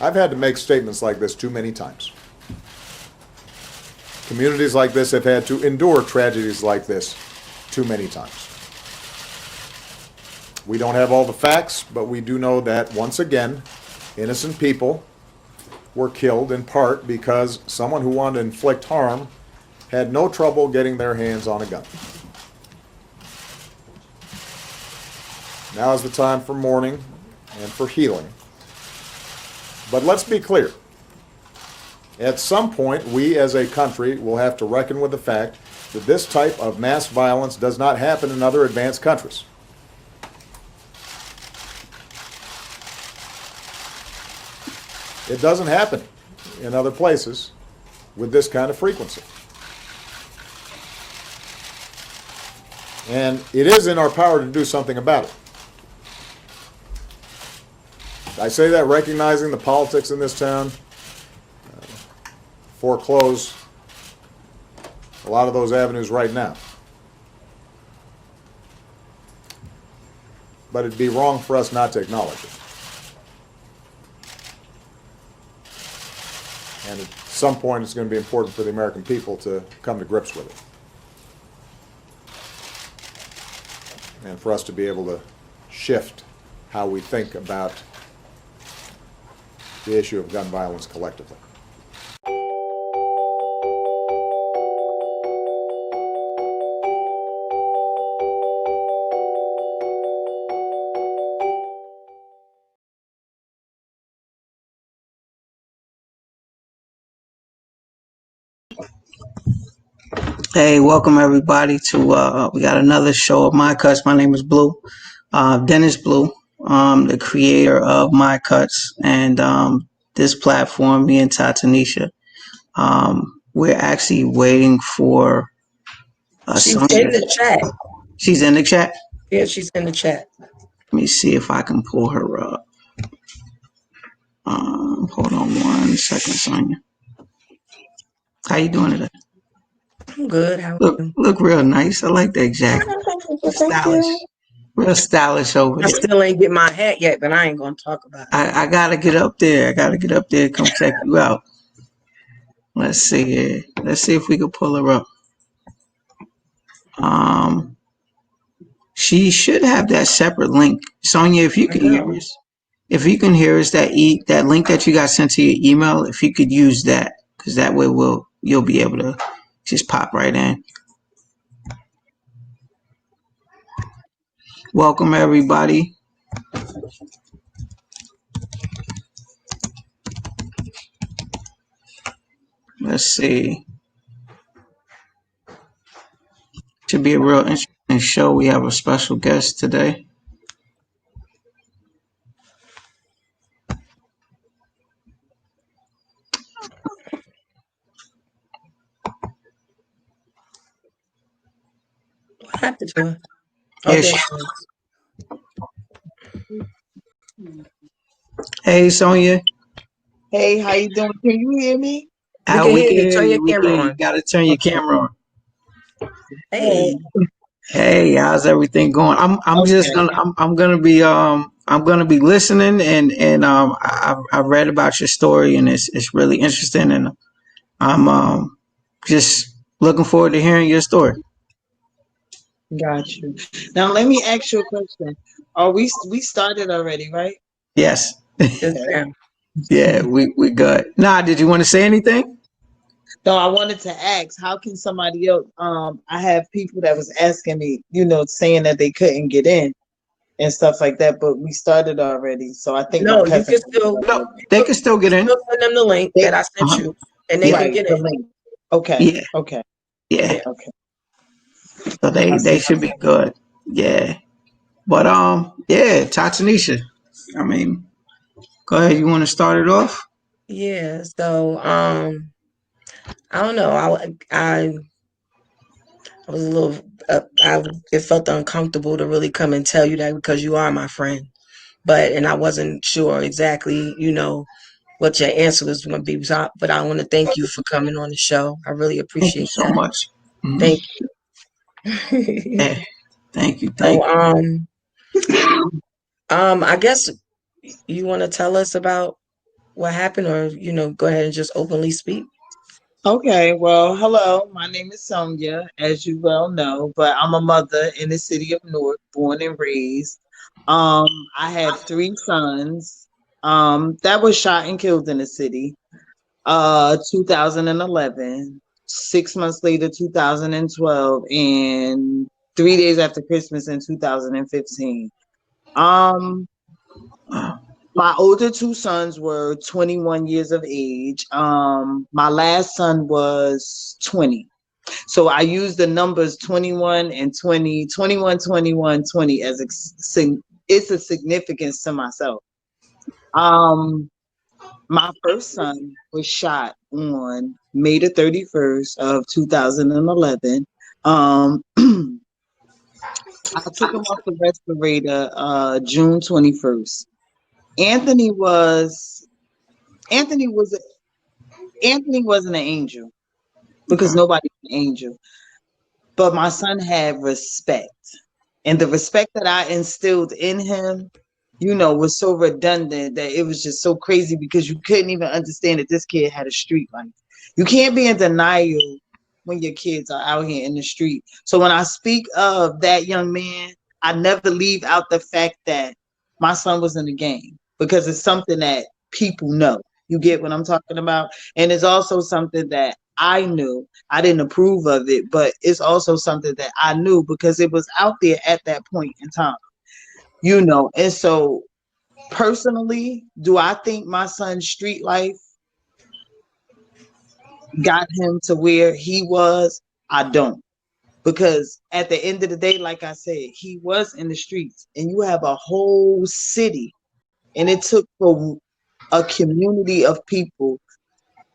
I've had to make statements like this too many times. Communities like this have had to endure tragedies like this too many times. We don't have all the facts, but we do know that, once again, innocent people were killed in part because someone who wanted to inflict harm had no trouble getting their hands on a gun. Now is the time for mourning and for healing. But let's be clear. At some point, we as a country will have to reckon with the fact that this type of mass violence does not happen in other advanced countries. It doesn't happen in other places with this kind of frequency. And it is in our power to do something about it. I say that recognizing the politics in this town foreclose a lot of those avenues right now. But it'd be wrong for us not to acknowledge it. And at some point, it's going to be important for the American people to come to grips with it. And for us to be able to shift how we think about the issue of gun violence collectively. Hey, welcome everybody to we got another show of My Cuts. My name is Blue, Dennis Blue, the creator of My Cuts, and this platform, me and Ta-Tanisha. We're actually waiting for She's Sonia. in the chat. She's in the chat. Yeah, she's in the chat. Let me see if I can pull her up. Hold on 1 second, Sonia. How you doing today? I'm good. How are you? Look real nice. I like that jacket. Stylish. Real stylish over I here. still ain't get my hat yet, but I ain't gonna talk about it. I gotta get up there. I gotta get up there and come check you out. Let's see here. Let's see if we can pull her up. She should have that separate link. Sonia, if you can hear us, that link that you got sent to your email, if you could use that, because that way you'll be able to just pop right in. Welcome everybody. Let's see. Should be a real interesting show. We have a special guest today. What happened to her? Yes. Hey, Sonia. Hey, how you doing? Can you hear me? We can hear you. Turn your camera on. You gotta turn your camera on. Hey. Hey, how's everything going? I'm gonna be listening and I read about your story and it's really interesting and I'm just looking forward to hearing your story. Got you. Now let me ask you a question. We started already, right? Yes. Okay. Yeah, we good. Nah, did you want to say anything? No, I wanted to ask, how can somebody else, I have people that was asking me, saying that they couldn't get in and stuff like that, but we started already. So I think no, you can still they can still get in. Send them the link that I sent you and they can get in. Link. Okay. Yeah. Okay. Yeah. Okay. So they should be good. Yeah. But yeah, Ta-Tanisha. I mean, go ahead, you want to start it off? Yeah, so I don't know. I was a little it felt uncomfortable to really come and tell you that because you are my friend. And I wasn't sure exactly, what your answer was going to be. But I want to thank you for coming on the show. I really appreciate so much. Mm-hmm. Thank you. Yeah. Thank you. I guess you want to tell us about what happened, or go ahead and just openly speak. Okay, well, hello. My name is Sonia, as you well know, but I'm a mother in the city of Newark, born and raised. I have three sons that were shot and killed in the city. 2011, 6 months later, 2012, and 3 days after Christmas in 2015. Um, my older two sons were 21 years of age. My last son was 20. So I use the numbers 21 and 20, 21, 21, 20 as it's a significance to myself. Um, my first son was shot on May the 31st of 2011. I took him off the respirator June 21st. Anthony was Anthony was Anthony wasn't an angel because Okay. nobody's an angel. But my son had respect. And the respect that I instilled in him, was so redundant that it was just so crazy because you couldn't even understand that this kid had a street life. You can't be in denial when your kids are out here in the street. So when I speak of that young man, I never leave out the fact that my son was in the game because it's something that people know. You get what I'm talking about? And it's also something that I knew. I didn't approve of it, but it's also something that I knew because it was out there at that point in time. And so personally, do I think my son's street life got him to where he was? I don't. Because at the end of the day, like I said, he was in the streets and you have a whole city, and it took for a community of people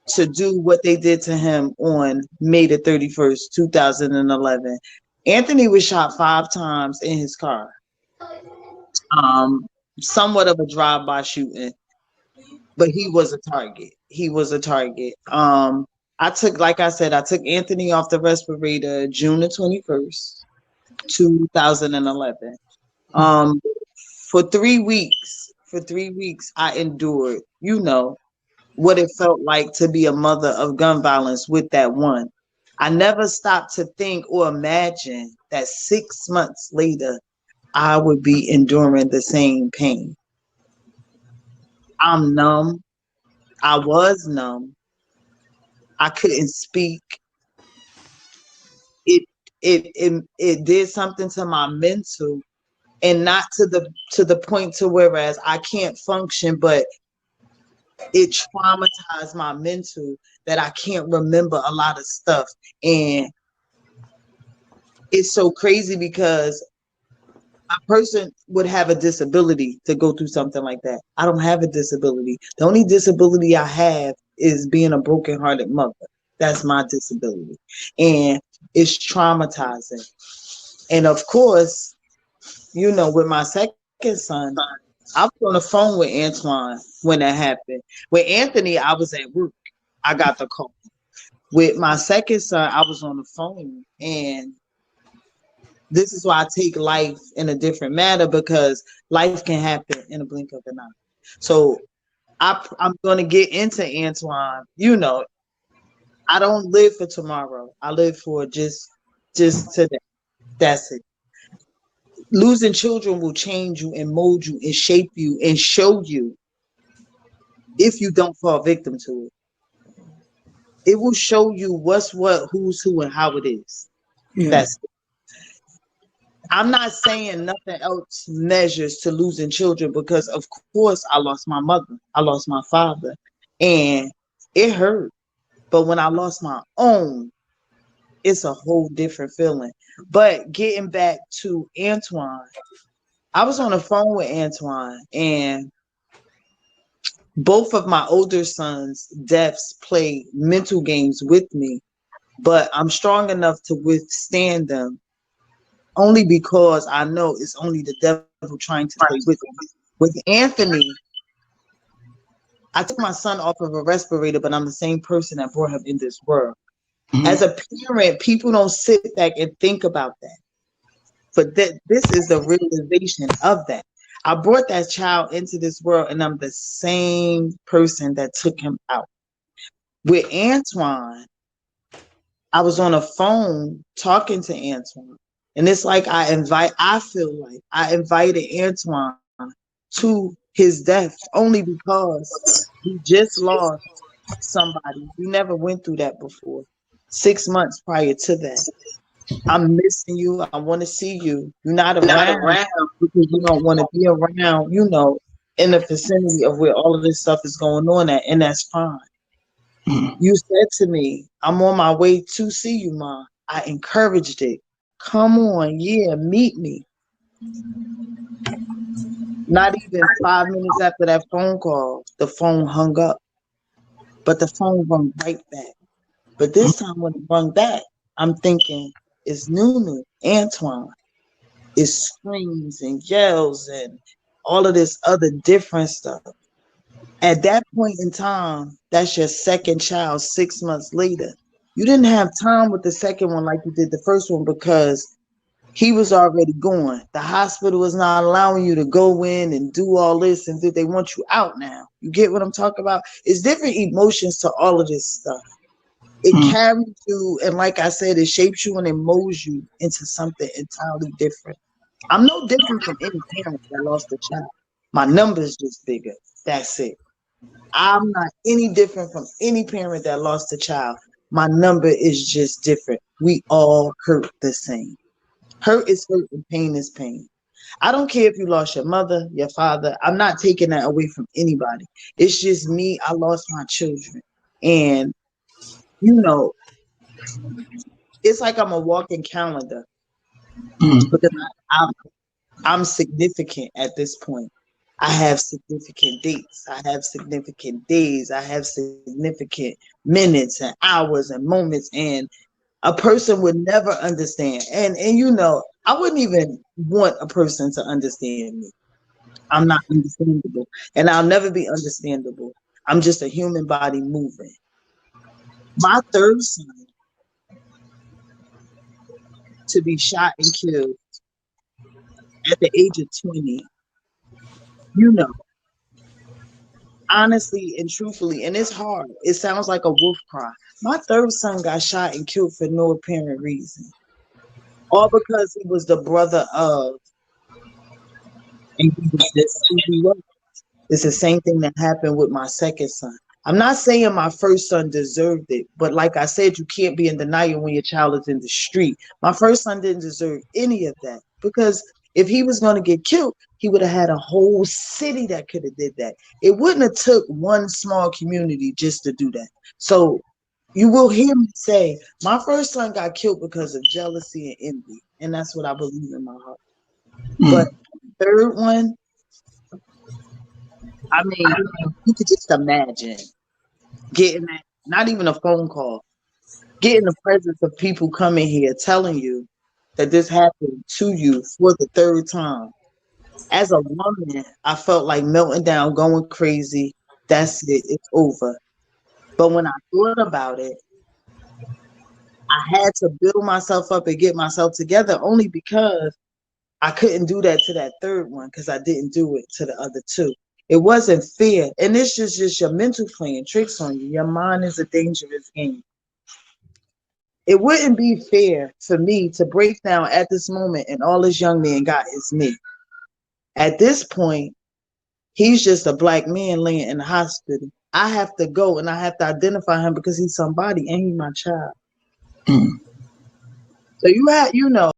to do what they did to him on May the 31st, 2011. Anthony was shot 5 times in his car. Um, Somewhat of a drive-by shooting, but he was a target. He was a target. Like I said, I took Anthony off the respirator June the 21st, 2011. Um, for 3 weeks, I endured, what it felt like to be a mother of gun violence with that one. I never stopped to think or imagine that 6 months later, I would be enduring the same pain. I'm numb. I was numb. I couldn't speak. It it did something to my mental, and not to the point to whereas I can't function, but it traumatized my mental that I can't remember a lot of stuff. And it's so crazy because a person would have a disability to go through something like that. I don't have a disability. The only disability I have is being a brokenhearted mother. That's my disability. And it's traumatizing. And of course, with my second son, I was on the phone with Antoine when that happened. With Anthony, I was at work. I got the call. With my second son, I was on the phone. And this is why I take life in a different manner, because life can happen in a blink of an eye. So I'm going to get into Antoine. I don't live for tomorrow. I live for just today. That's it. Losing children will change you and mold you and shape you and show you if you don't fall victim to it. It will show you what's what, who's who, and how it is. Yeah. That's it. I'm not saying nothing else measures to losing children, because of course I lost my mother. I lost my father. And it hurt. But when I lost my own, it's a whole different feeling. But getting back to Antoine, I was on the phone with Antoine, and both of my older sons' deaths play mental games with me, but I'm strong enough to withstand them only because I know it's only the devil trying to play with me. With Anthony, I took my son off of a respirator, but I'm the same person that brought him in this world. As a parent, people don't sit back and think about that. But this is the realization of that. I brought that child into this world, and I'm the same person that took him out. With Antoine, I was on a phone talking to Antoine. And it's like I feel like I invited Antoine to his death only because he just lost somebody. We never went through that before. 6 months prior to that. I'm missing you. I want to see you. You're not around because you don't want to be around, in the vicinity of where all of this stuff is going on at, and that's fine. You said to me, I'm on my way to see you, Ma. I encouraged it. Come on, yeah, meet me. Not even 5 minutes after that phone call, the phone hung up. But the phone rung right back. But this time when it rung back, I'm thinking, it's Nunu, Antoine. It's screams and yells and all of this other different stuff. At that point in time, that's your second child 6 months later. You didn't have time with the second one like you did the first one because he was already gone. The hospital is not allowing you to go in and do all this, and they want you out now. You get what I'm talking about? It's different emotions to all of this stuff. It carries you, and like I said, it shapes you and it molds you into something entirely different. I'm no different from any parent that lost a child. My number's just bigger. That's it. I'm not any different from any parent that lost a child. My number is just different. We all hurt the same. Hurt is hurt and pain is pain. I don't care if you lost your mother, your father. I'm not taking that away from anybody. It's just me. I lost my children. And, it's like I'm a walking calendar because I'm significant at this point. I have significant dates. I have significant days. I have significant minutes and hours and moments. And a person would never understand. And I wouldn't even want a person to understand me. I'm not understandable. And I'll never be understandable. I'm just a human body moving. My third son to be shot and killed at the age of 20, honestly and truthfully, and it's hard. It sounds like a wolf cry. My third son got shot and killed for no apparent reason. All because he was the brother of, and he was just who he was. It's the same thing that happened with my second son. I'm not saying my first son deserved it, but like I said, you can't be in denial when your child is in the street. My first son didn't deserve any of that because if he was going to get killed, he would have had a whole city that could have did that. It wouldn't have took one small community just to do that. So you will hear me say, my first son got killed because of jealousy and envy. And that's what I believe in my heart. But the third one, I mean, you could just imagine getting that, not even a phone call, getting the presence of people coming here telling you that this happened to you for the third time. As a woman, I felt like melting down, going crazy. That's it. It's over. But when I thought about it, I had to build myself up and get myself together only because I couldn't do that to that third one because I didn't do it to the other two. It wasn't fair. And it's just your mental playing tricks on you. Your mind is a dangerous game. It wouldn't be fair for me to break down at this moment and all this young man got is me. At this point, he's just a black man laying in the hospital. I have to go and I have to identify him because he's somebody and he's my child. So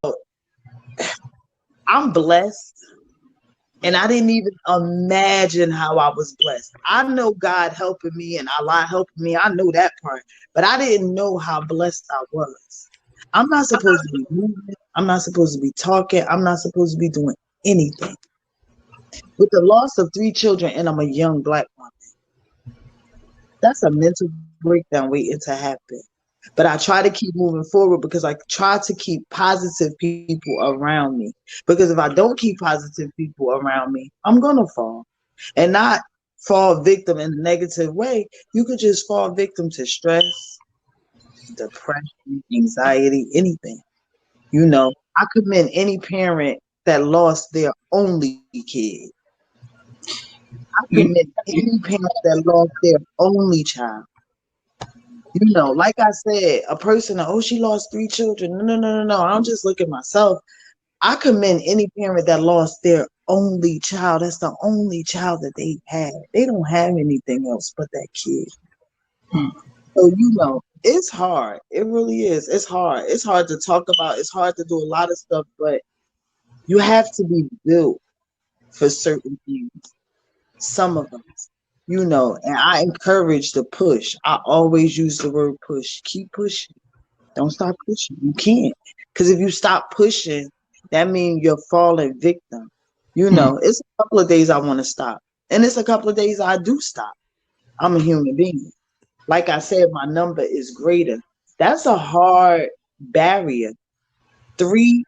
I'm blessed. And I didn't even imagine how I was blessed. I know God helping me and Allah helping me. I know that part. But I didn't know how blessed I was. I'm not supposed to be moving. I'm not supposed to be talking. I'm not supposed to be doing anything. With the loss of 3 children and I'm a young black woman, that's a mental breakdown waiting to happen. But I try to keep moving forward because I try to keep positive people around me. Because if I don't keep positive people around me, I'm going to fall. And not fall victim in a negative way. You could just fall victim to stress, depression, anxiety, anything. I commend any parent that lost their only kid. I You, commend any parent that lost their only child. You know, like I said, a person, oh, she lost 3 children. No, no, no, no, no. I don't just look at myself. I commend any parent that lost their only child. That's the only child that they had. They don't have anything else but that kid. So, you know, it's hard. It really is. It's hard. It's hard to talk about. It's hard to do a lot of stuff, but you have to be built for certain things. Some of us, you know, and I encourage the push. I always use the word push. Keep pushing. Don't stop pushing. You can't. Because if you stop pushing, that means you're falling victim. You know, it's a couple of days I want to stop. And it's a couple of days I do stop. I'm a human being. Like I said, my number is greater. That's a hard barrier. Three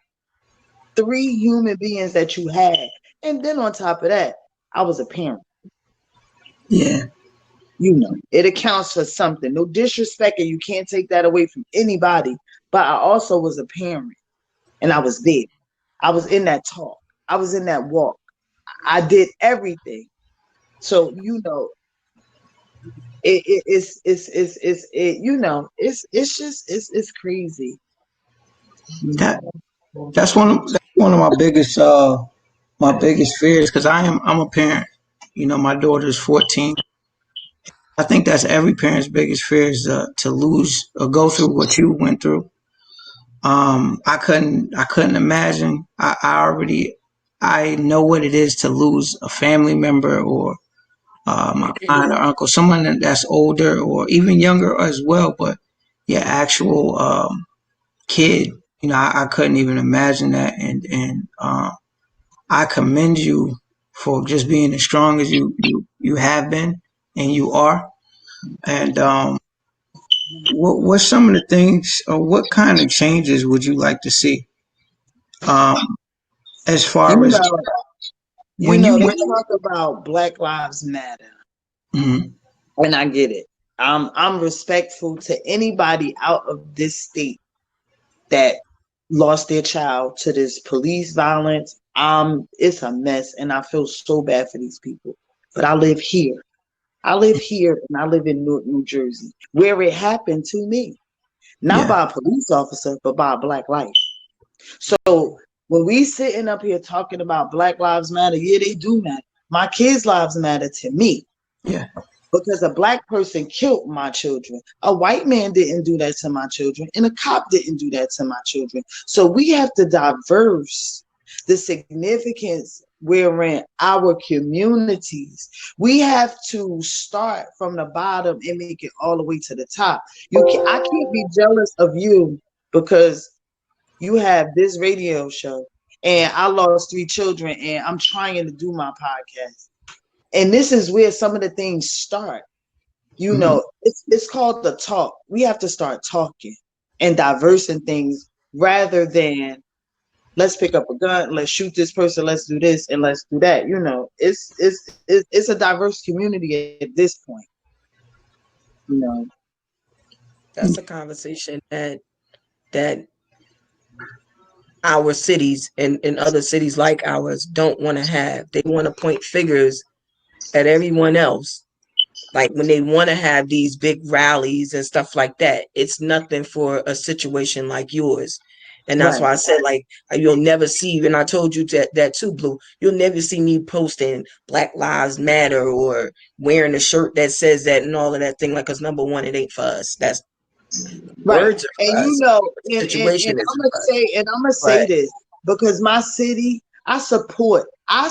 human beings that you had. And then on top of that, I was a parent. yeah, You know, it accounts for something. No disrespect, and you can't take that away from anybody. But I also was a parent, and I was there. I was in that talk. I was in that walk. I did everything. So you know, you know, it's just it's crazy. that that's one of my biggest fears because I'm a parent. You know, my daughter's 14. I think that's every parent's biggest fear is to lose or go through what you went through. I couldn't imagine. I know what it is to lose a family member or my aunt or uncle, someone that's older or even younger as well. But your actual kid, you know, I couldn't even imagine that. And I commend you for just being as strong as you have been and you are. And what's some of the things or what kind of changes would you like to see? Um, as You far as know, when you they went. talk about Black Lives Matter, Mhm. and I get it. I'm respectful to anybody out of this state that lost their child to this police violence. It's a mess, and I feel so bad for these people. But I live here. I live here, and I live in Newark, New Jersey, where it happened to me, not Yeah, by a police officer, but by a Black life. So when we sitting up here talking about Black Lives Matter, yeah, they do matter. My kids' lives matter to me yeah, because a Black person killed my children. A white man didn't do that to my children, and a cop didn't do that to my children. So we have to diverse the significance wherein our communities. We have to start from the bottom and make it all the way to the top. I can't be jealous of you because you have this radio show and I lost 3 children and I'm trying to do my podcast. And this is where some of the things start. You mhm, know, it's called the talk. We have to start talking and diversing things rather than let's pick up a gun, let's shoot this person, let's do this and let's do that. You know, it's a diverse community at this point. You know, That's a conversation that our cities and other cities like ours don't want to have. They want to point fingers at everyone else. Like when they want to have these big rallies and stuff like that, it's nothing for a situation like yours. And that's right. why I said, like, you'll never see, and I told you that too, Blue. You'll never see me posting Black Lives Matter or wearing a shirt that says that and all of that thing. Like, because number one, it ain't for us. That's Right. words are And for you us. know, But the and situation I'm isn't gonna for us. say, But this because my city, I support. I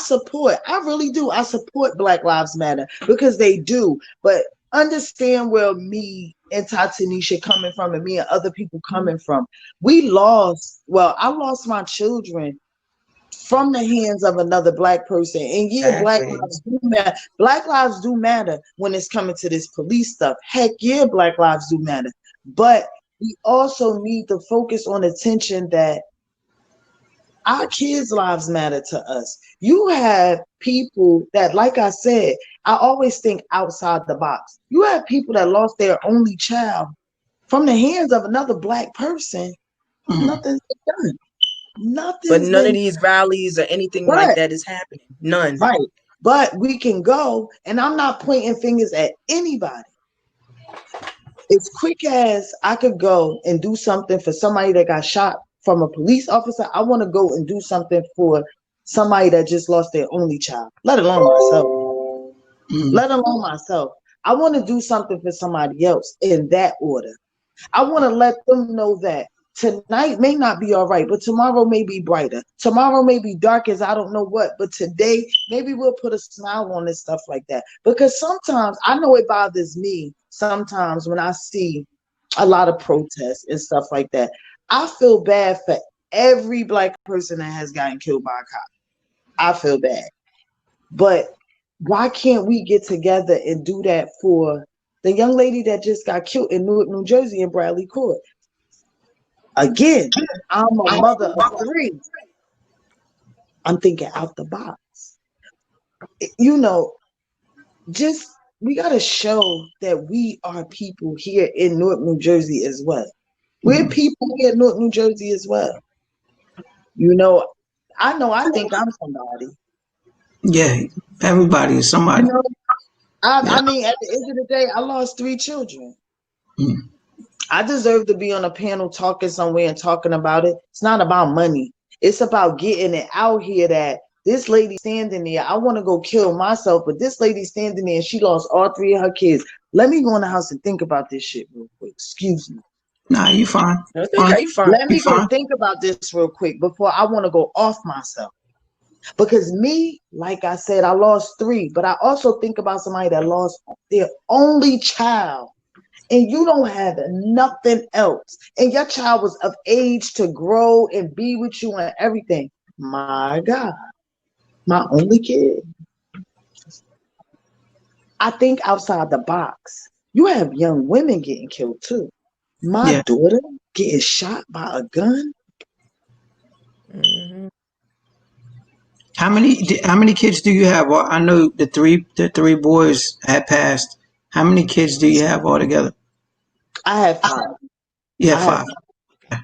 really do. I support Black Lives Matter because they do. But understand where me and Ta-Tanisha coming from and me and other people coming from. I lost my children from the hands of another Black person. And yeah, Black exactly. lives do matter. Black lives do matter when it's coming to this police stuff. Heck yeah, Black lives do matter. But we also need to focus on attention that our kids' lives matter to us. You have people that, like I said, I always think outside the box. You have people that lost their only child from the hands of another Black person. mhm. Nothing's done. But Nothing's none of been these rallies or anything like right. that is happening. None. Right. But we can go, and I'm not pointing fingers at anybody. As quick as I could go and do something for somebody that got shot from a police officer, I want to go and do something for somebody that just lost their only child, let alone myself. Let alone myself. I want to do something for somebody else in that order. I want to let them know that tonight may not be all right, but tomorrow may be brighter. Tomorrow may be dark as I don't know what, but today maybe we'll put a smile on and stuff like that. Because sometimes I know it bothers me sometimes when I see a lot of protests and stuff like that. I feel bad for every Black person that has gotten killed by a cop. I feel bad. But why can't we get together and do that for the young lady that just got killed in Newark, New Jersey in Bradley Court? Again, I'm a mother of three. I'm thinking out the box. You know, just we got to show that we are people here in Newark, New Jersey as well. We're people here in Newark, New Jersey as well. You I think I'm somebody. Yeah, everybody is somebody. You know, Yeah. I mean, at the end of the day, I lost 3 children. Mm. I deserve to be on a panel talking somewhere and talking about it. It's not about money. It's about getting it out here that this lady standing there. I want to go kill myself, but this lady standing there and she lost all 3 of her kids. Let me go in the house and think about this shit real quick. Excuse me. Nah, you fine. That's Fine. okay. Fine. Let You me go fine. think about this real quick before I want to go off myself. Because me, like I said, I lost 3, but I also think about somebody that lost their only child. And you don't have nothing else. And your child was of age to grow and be with you and everything. My God, my only kid. I think outside the box. You have young women getting killed too. My Yeah. daughter getting shot by a gun. Hmm. How many kids do you have? Well, I know the three boys had passed. How many kids do you have altogether? I have 5. You have I have five.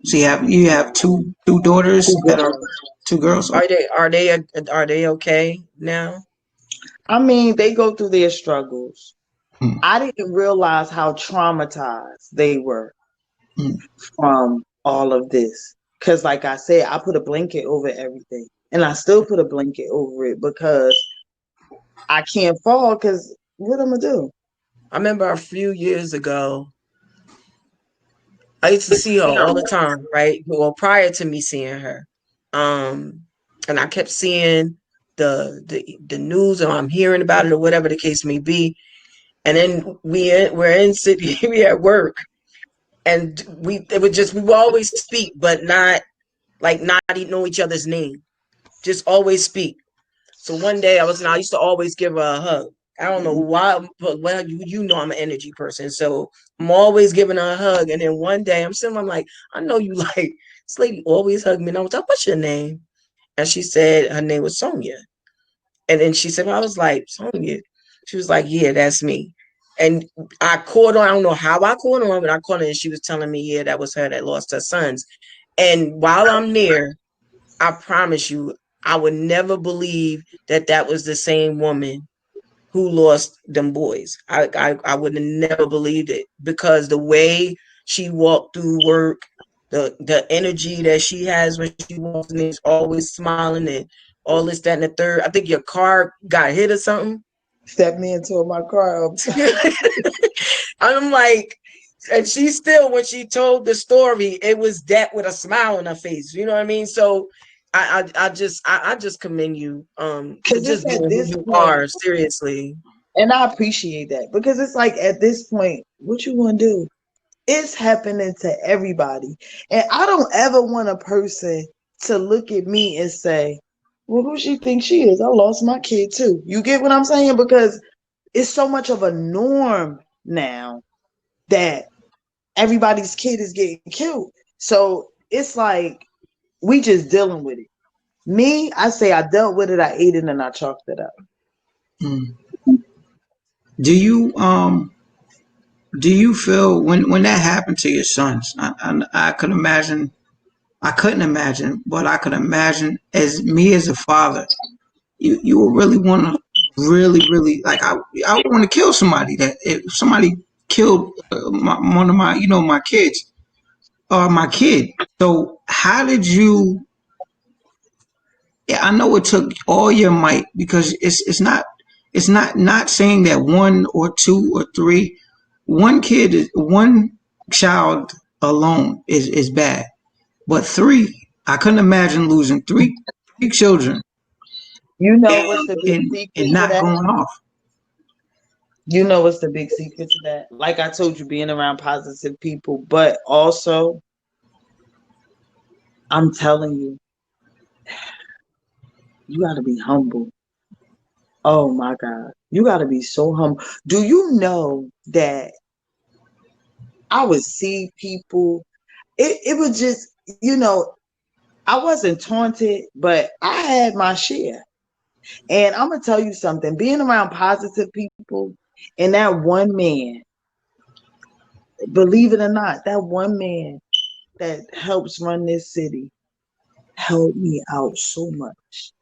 So you have two daughters 2 that are girls. 2 girls. Are they okay now? I mean, they go through their struggles. Mm, I didn't realize how traumatized they were mm. from all of this. Because, like I said, I put a blanket over everything. And I still put a blanket over it because I can't fall. Because what am I going to do? I remember a few years ago, I used to see her all the time, right? Well, prior to me seeing her. Um, and I kept seeing the news or I'm hearing about it or whatever the case may be. And then we're in city, we at work, and we would always speak, but not even know each other's name. Just always speak. So one day I used to always give her a hug. I don't know why, but well, you know I'm an energy person, so I'm always giving her a hug. And then one day I'm like, I know you like this lady always hug me, and I was like, what's your name? And she said her name was Sonia. And then she said, well, I was like, Sonia. She was like, yeah, that's me. And I caught on. I don't know how I caught on, but I caught on, and she was telling me, yeah, that was her that lost her sons. And while I'm there, I promise you, I would never believe that that was the same woman who lost them boys. I would have never believed it because the way she walked through work, the energy that she has when she walks and is always smiling and all this, that, and the third. I think your car got hit or something. Stepped me into my car upside. I'm like, and she still, when she told the story, it was that with a smile on her face. You know what I mean? So I just commend you for Because just it's being at who this you point, are. Seriously. and I appreciate that because it's like at this point, what you want to do? It's happening to everybody. And I don't ever want a person to look at me and say, well, who she thinks she is? I lost my kid too. You get what I'm saying? Because it's so much of a norm now that everybody's kid is getting killed. So it's like we just dealing with it. Me, I say I dealt with it, I ate it, and I chalked it up. Mm. Do you do you feel when that happened to your sons? I could imagine I couldn't imagine, but I could imagine as me as a father, you would really want to really like I would want to kill somebody that if somebody killed one of my my kids or my kid. So how did you? Yeah, I know it took all your might because it's not saying that one or two or three, one child alone is bad, but three, I couldn't imagine losing three children You know and what's the big and secret to not that? going off. You know what's the big secret to that? Like I told you, being around positive people, but also, I'm telling you, you got to be humble. Oh my God. You got to be so humble. Do you know that I would see people? It was just, I wasn't taunted, but I had my share. And I'm going to tell you something, being around positive people and that one man, believe it or not, that one man that helps run this city helped me out so much.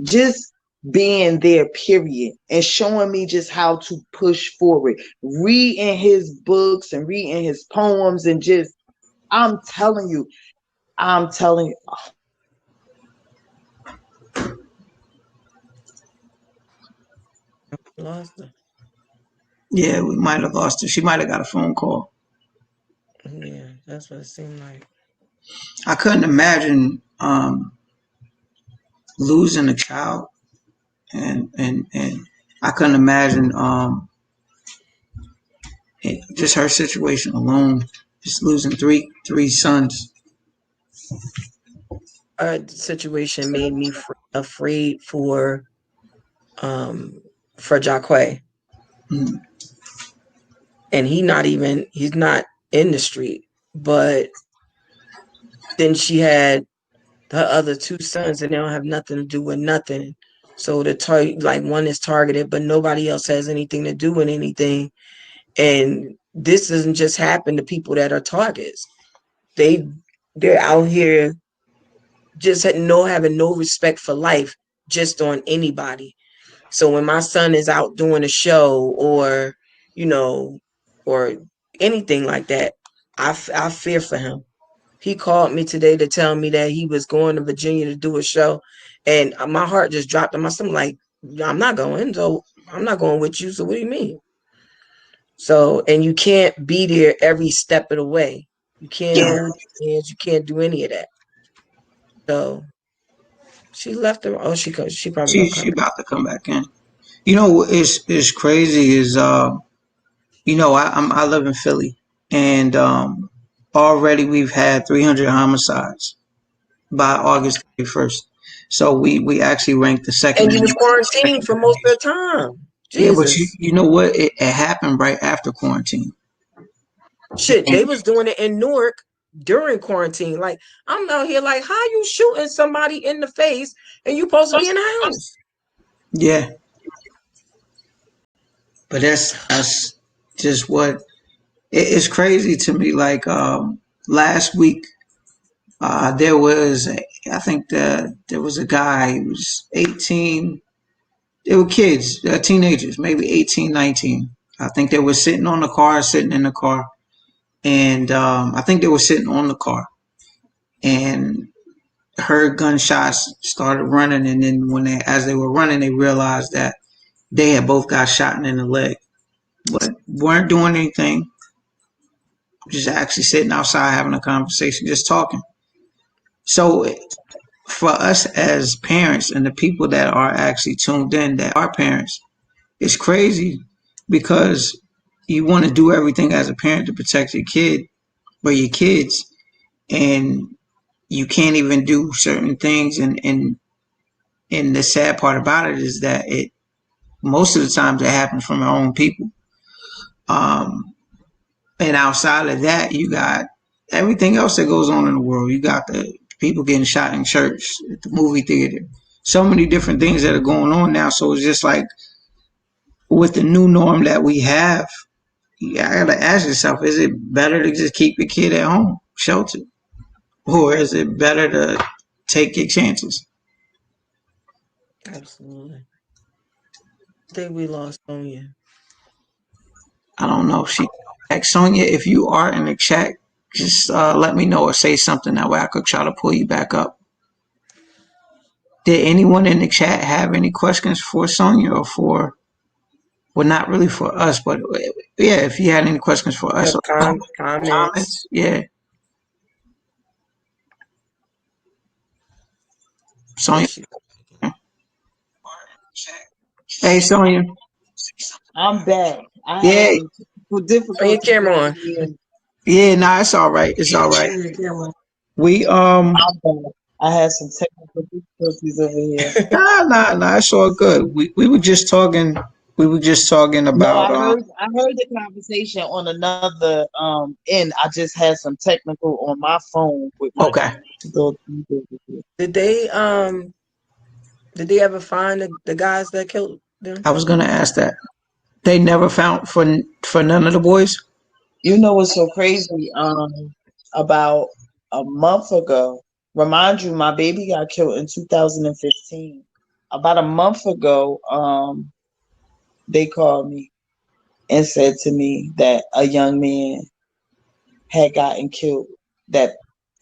Just being there, period, and showing me just how to push forward, reading his books and reading his poems, and just, I'm telling you, Lost her. Yeah, we might have lost her. She might have got a phone call. Yeah, that's what it seemed like. I couldn't imagine losing a child, and I couldn't imagine just her situation alone, just losing three sons. Our situation made me afraid um for Jacque, Mm. and he's not in the street, but then she had her other two sons, and they don't have nothing to do with nothing. So like one is targeted, but nobody else has anything to do with anything. And this doesn't just happen to people that are targets. They they're out here just having no respect for life just on anybody. So when my son is out doing a show or you know or anything like that, I fear for him. He called me today to tell me that he was going to Virginia to do a show, and my heart just dropped in my stomach. Like, I'm not going. So I'm not going with you. So what do you mean? So, and you can't be there every step of the way. You can't Yeah, hold hands. You can't do any of that. So she left her. Oh, she probably gonna she come. about to come back in. You know what is crazy is I live in Philly, and already we've had 300 homicides by August 31st. So we actually ranked the second And in you was the quarantined second for in the most of nation. the time. Yeah, but you Jesus. you know what? It happened right after quarantine. Shit, And they was doing it in Newark during quarantine. Like, I'm out here like, how you shooting somebody in the face and you supposed to be in the house? yeah, but that's just what it's crazy to me. Like last week, there was I think there was a guy who was 18. They were kids, teenagers, maybe 18, 19. I think they were sitting in the car, and I think they were sitting on the car, and heard gunshots, started running, and then as they were running, they realized that they had both got shot in the leg, but weren't doing anything, just actually sitting outside having a conversation, just talking. So for us as parents and the people that are actually tuned in that are parents, it's crazy because you want to do everything as a parent to protect your kid or your kids, and you can't even do certain things. And the sad part about it is that it most of the times it happens from our own people. Um, and outside of that, you got everything else that goes on in the world. You got the people getting shot in church, at the movie theater, so many different things that are going on now. So it's just like with the new norm that we have, you gotta ask yourself: is it better to just keep your kid at home, sheltered? or is it better to take your chances? Absolutely. I think we lost Sonia. I don't know. Sonia, if you are in the chat, just let me know or say something. That way I could try to pull you back up. Did anyone in the chat have any questions for Sonia or for, well, not really for us, but yeah, if you had any questions for us Have or comments. comments, yeah. There Sonia. she Hey, Sonia. I'm back. I had Yeah, some technical Turn your difficulties camera over on. here. yeah, nah, it's all right. It's all right. Turn your camera on. We I'm back. I had some technical difficulties over here. nah, it's all good. We were just talking. We were just talking No, about I heard the conversation on another end. I just had some technical on my phone with my okay. little thing over here. Did they ever find the guys that killed them? I was gonna ask that. They never found for none of the boys. You know what's so crazy? About a month ago, remind you, my baby got killed in 2015. About a month ago, they called me and said to me that a young man had gotten killed that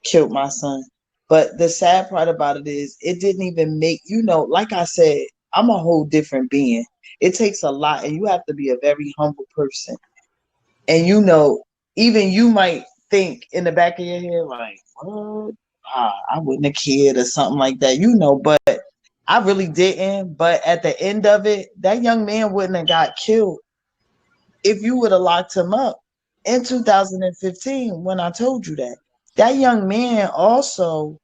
killed my son. But the sad part about it is it didn't even make, like I said, I'm a whole different being. It takes a lot, and you have to be a very humble person. And even you might think in the back of your head, like, what? I wouldn't have cared or something like that, but I really didn't. But at the end of it, that young man wouldn't have got killed if you would have locked him up in 2015 when I told you that. That young man also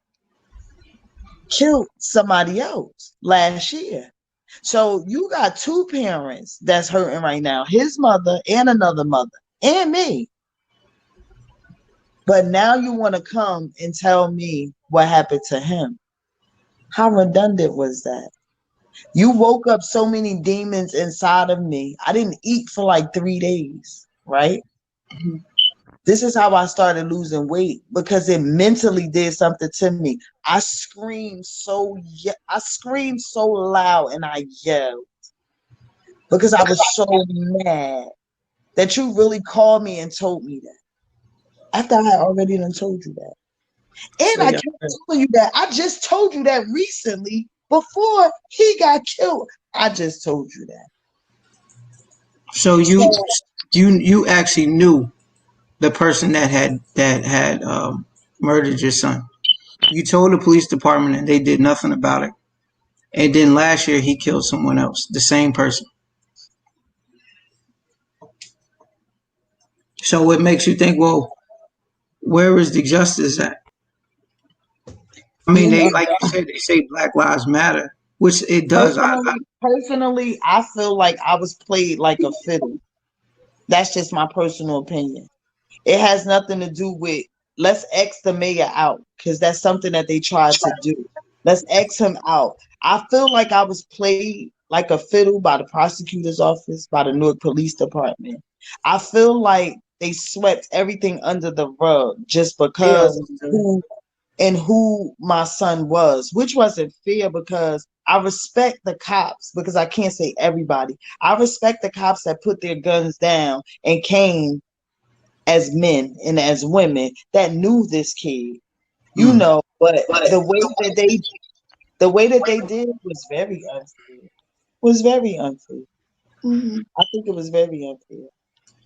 killed somebody else last year. So you got two parents that's hurting right now, his mother and another mother, and me. But now you want to come and tell me what happened to him. How redundant was that? You woke up so many demons inside of me. I didn't eat for like 3 days, right? This is how I started losing weight because it mentally did something to me. I screamed so loud and I yelled because I was so mad that you really called me and told me that. After I had already done told you that. So And I yeah. kept telling you that. I just told you that recently before he got killed. I just told you that. So So you actually knew the person that had murdered your son. You told the police department and they did nothing about it. And then last year he killed someone else, the same person. So it makes you think, well, where is the justice at? I mean, you know, they like you said, they say Black Lives Matter, which it does. personally, I feel like I was played like a fiddle. That's just my personal opinion. It has nothing to do with let's X the mayor out because that's something that they tried to do. Let's X him out. I feel like I was played like a fiddle by the prosecutor's office, by the Newark Police Department. I feel like they swept everything under the rug just They because always do. who my son was, which wasn't fair because I respect the cops because I can't say everybody. I respect the cops that put their guns down and came as men and as women that knew this kid, Mm. but the way that they did was very unfair. Was very unfair. I think it was very unfair.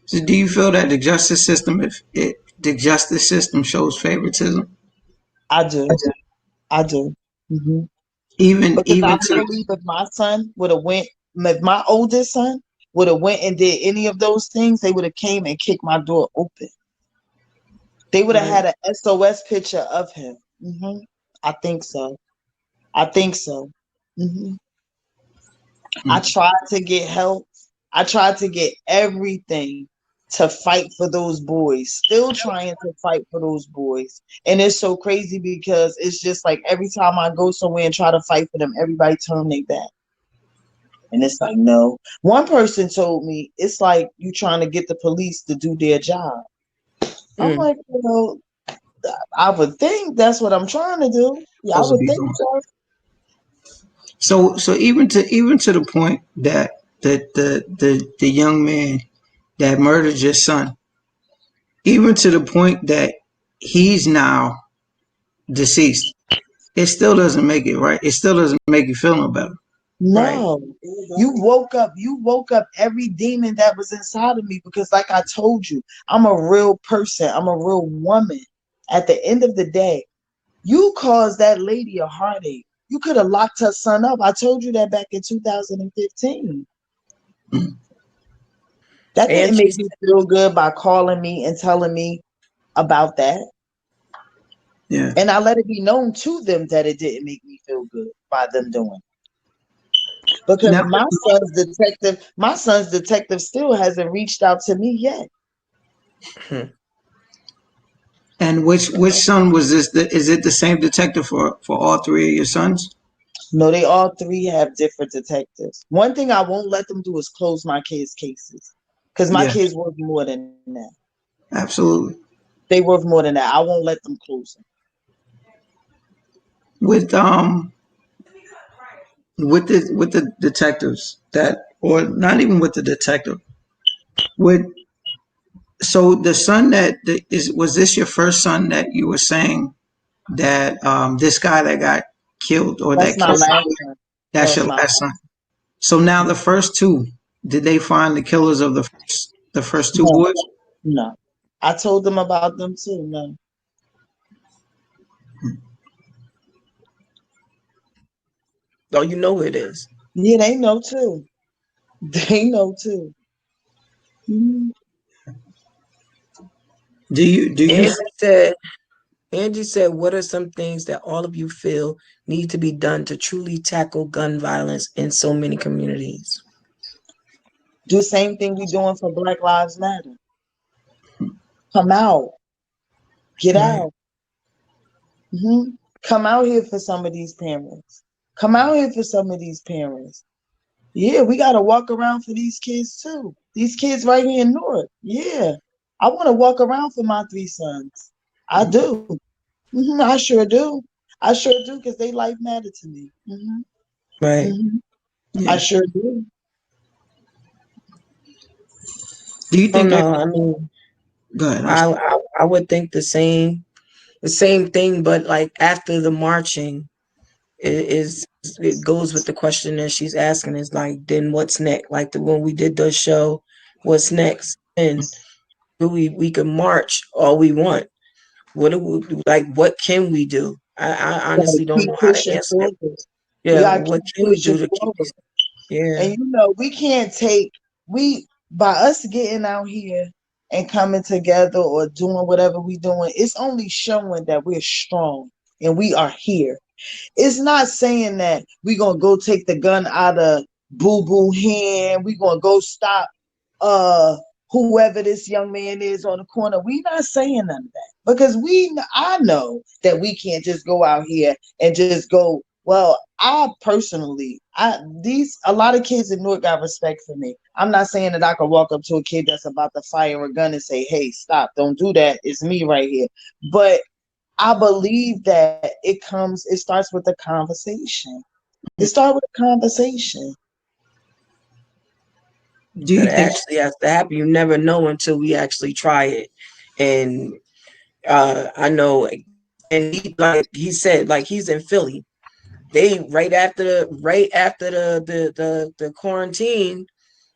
So do you feel that the justice system, if the justice system shows favoritism, I do. I do. Because I even to believe if my oldest son would have went and did any of those things, they would have came and kicked my door open. They would have Right. had an SOS picture of him. I think so. I think so. hmm I mm, tried to get help. I tried to get everything to fight for those boys. Still trying to fight for those boys. And it's so crazy because it's just like every time I go somewhere and try to fight for them, everybody turn their back. And it's like, no. One person told me it's like you trying to get the police to do their job. I'm Mm. like, I would think that's what I'm trying to do. Yeah, I Supposed to would be think doing. so. So even to the point that the young man that murdered your son, even to the point that he's now deceased, it still doesn't make it right. It still doesn't make you feel no better. Right. No, you woke up every demon that was inside of me because, like I told you, I'm a real person. I'm a real woman. At the end of the day, you caused that lady a heartache. You could have locked her son up. I told you that back in 2015. That And didn't make she's me feel good by calling me and telling me about that. Yeah. And I let it be known to them that it didn't make me feel good by them doing it. Because Now, my son's detective still hasn't reached out to me yet. and which son was this? Is it the same detective for all three of your sons? No, they all three have different detectives. One thing I won't let them do is close my kids' cases. Because my Yeah, kids worth more than that. absolutely. They worth more than that. I won't let them close them. With with the detectives that, or not even with the detective, with so the son was this your first son that you were saying that this guy that got killed or That's that my killed, last one. that's That's your my last son? So now the first two, did they find the killers of the first two no, boys? no. I told them about them too. No. oh, you know it is. Yeah, they know too. They know too. Mhm. Do you Angie said Angie said, what are some things that all of you feel need to be done to truly tackle gun violence in so many communities? Do the same thing we doing for Black Lives Matter. Come out. Get right? out. Hmm. Come out here for some of these parents. Come out here for some of these parents. Yeah, we got to walk around for these kids too. These kids right here in Newark. Yeah. I want to walk around for my three sons. I do. I sure do. I sure do because they life matter to me. Right. Hmm. I Yeah. sure do. Do you Oh think? no, I mean, Go ahead. I would think the same thing, but like after the marching it goes with the question that she's asking is like, then what's next? Like when we did the show, what's next? And we can march all we want. What do we, like? What can we do? I Gotta honestly don't keep know how to pushing answer that. forward. We Yeah, gotta what keep can we pushing do to keep forward. these? Yeah, And you know, we can't take we by us getting out here and coming together or doing whatever we doing, it's only showing that we're strong and we are here. It's not saying that we're gonna go take the gun out of Boo Boo hand. We're gonna go stop uh whoever this young man is on the corner. We not saying none of that because I know that we can't just go out here and just go. Well, I personally, I these a lot of kids in Newark got respect for me. I'm not saying that I could walk up to a kid that's about to fire a gun and say, "Hey, stop! Don't do that. It's me right here." But I believe that it starts with a conversation. It starts with a conversation. Do that you it think? actually has to happen. You never know until we actually try it. And I know, and he said, like he's in Philly. They right after the quarantine,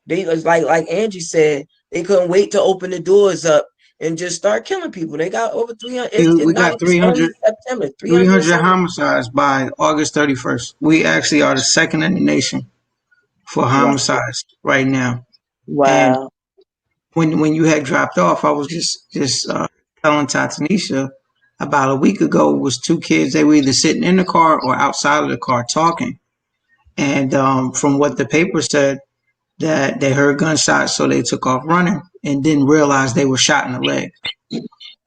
they was like Angie said, they couldn't wait to open the doors up and just start killing people. They got over 300. We got It's only 300, September, 300 and 300 something. homicides by August 31st. We actually are the second in the nation for Wow. homicides right now. And Wow. when you had dropped off, I was just telling Ta-Tanisha about a week ago was two kids. They were either sitting in the car or outside of the car talking. And from what the paper said, that they heard gunshots, so they took off running and didn't realize they were shot in the leg.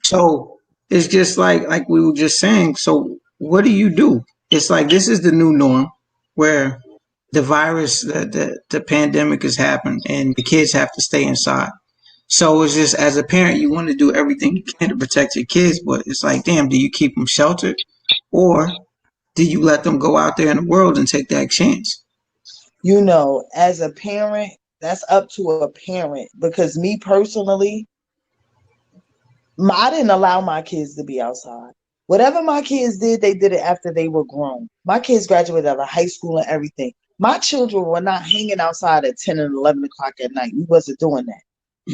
So it's just like we were just saying. So what do you do? It's like this is the new norm where the virus, the pandemic has happened, and the kids have to stay inside. So it's just, as a parent, you want to do everything you can to protect your kids, but it's like, damn, do you keep them sheltered, or do you let them go out there in the world and take that chance? You know, as a parent, that's up to a parent, because me personally, I didn't allow my kids to be outside. Whatever my kids did, they did it after they were grown. My kids graduated out of high school and everything. My children were not hanging outside at 10 and 11 o'clock at night. We wasn't doing that.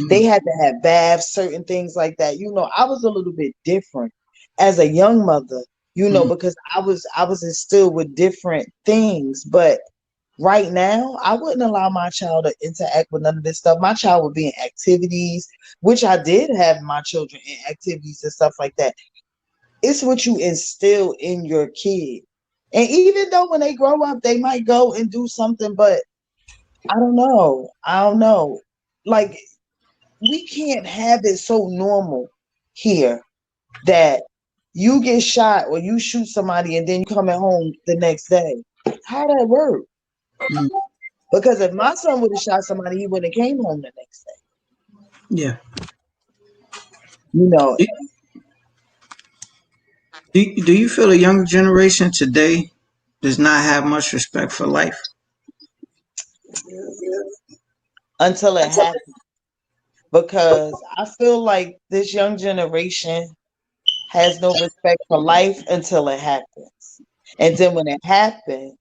They had to have baths, certain things like that. You know, I was a little bit different as a young mother, you know, because I was instilled with different things. But right now, I wouldn't allow my child to interact with none of this stuff. My child would be in activities, which I did have my children in activities and stuff like that. It's what you instill in your kid. And even though when they grow up, they might go and do something, but I don't know. I don't know. Like, we can't have it so normal here that you get shot or you shoot somebody and then you come at home the next day. How that work? Because if my son would have shot somebody, he wouldn't have came home the next day. Yeah. You know, Do you feel the younger generation today does not have much respect for life? until it happens. Because I feel like this young generation has no respect for life until it happens. And then when it happens,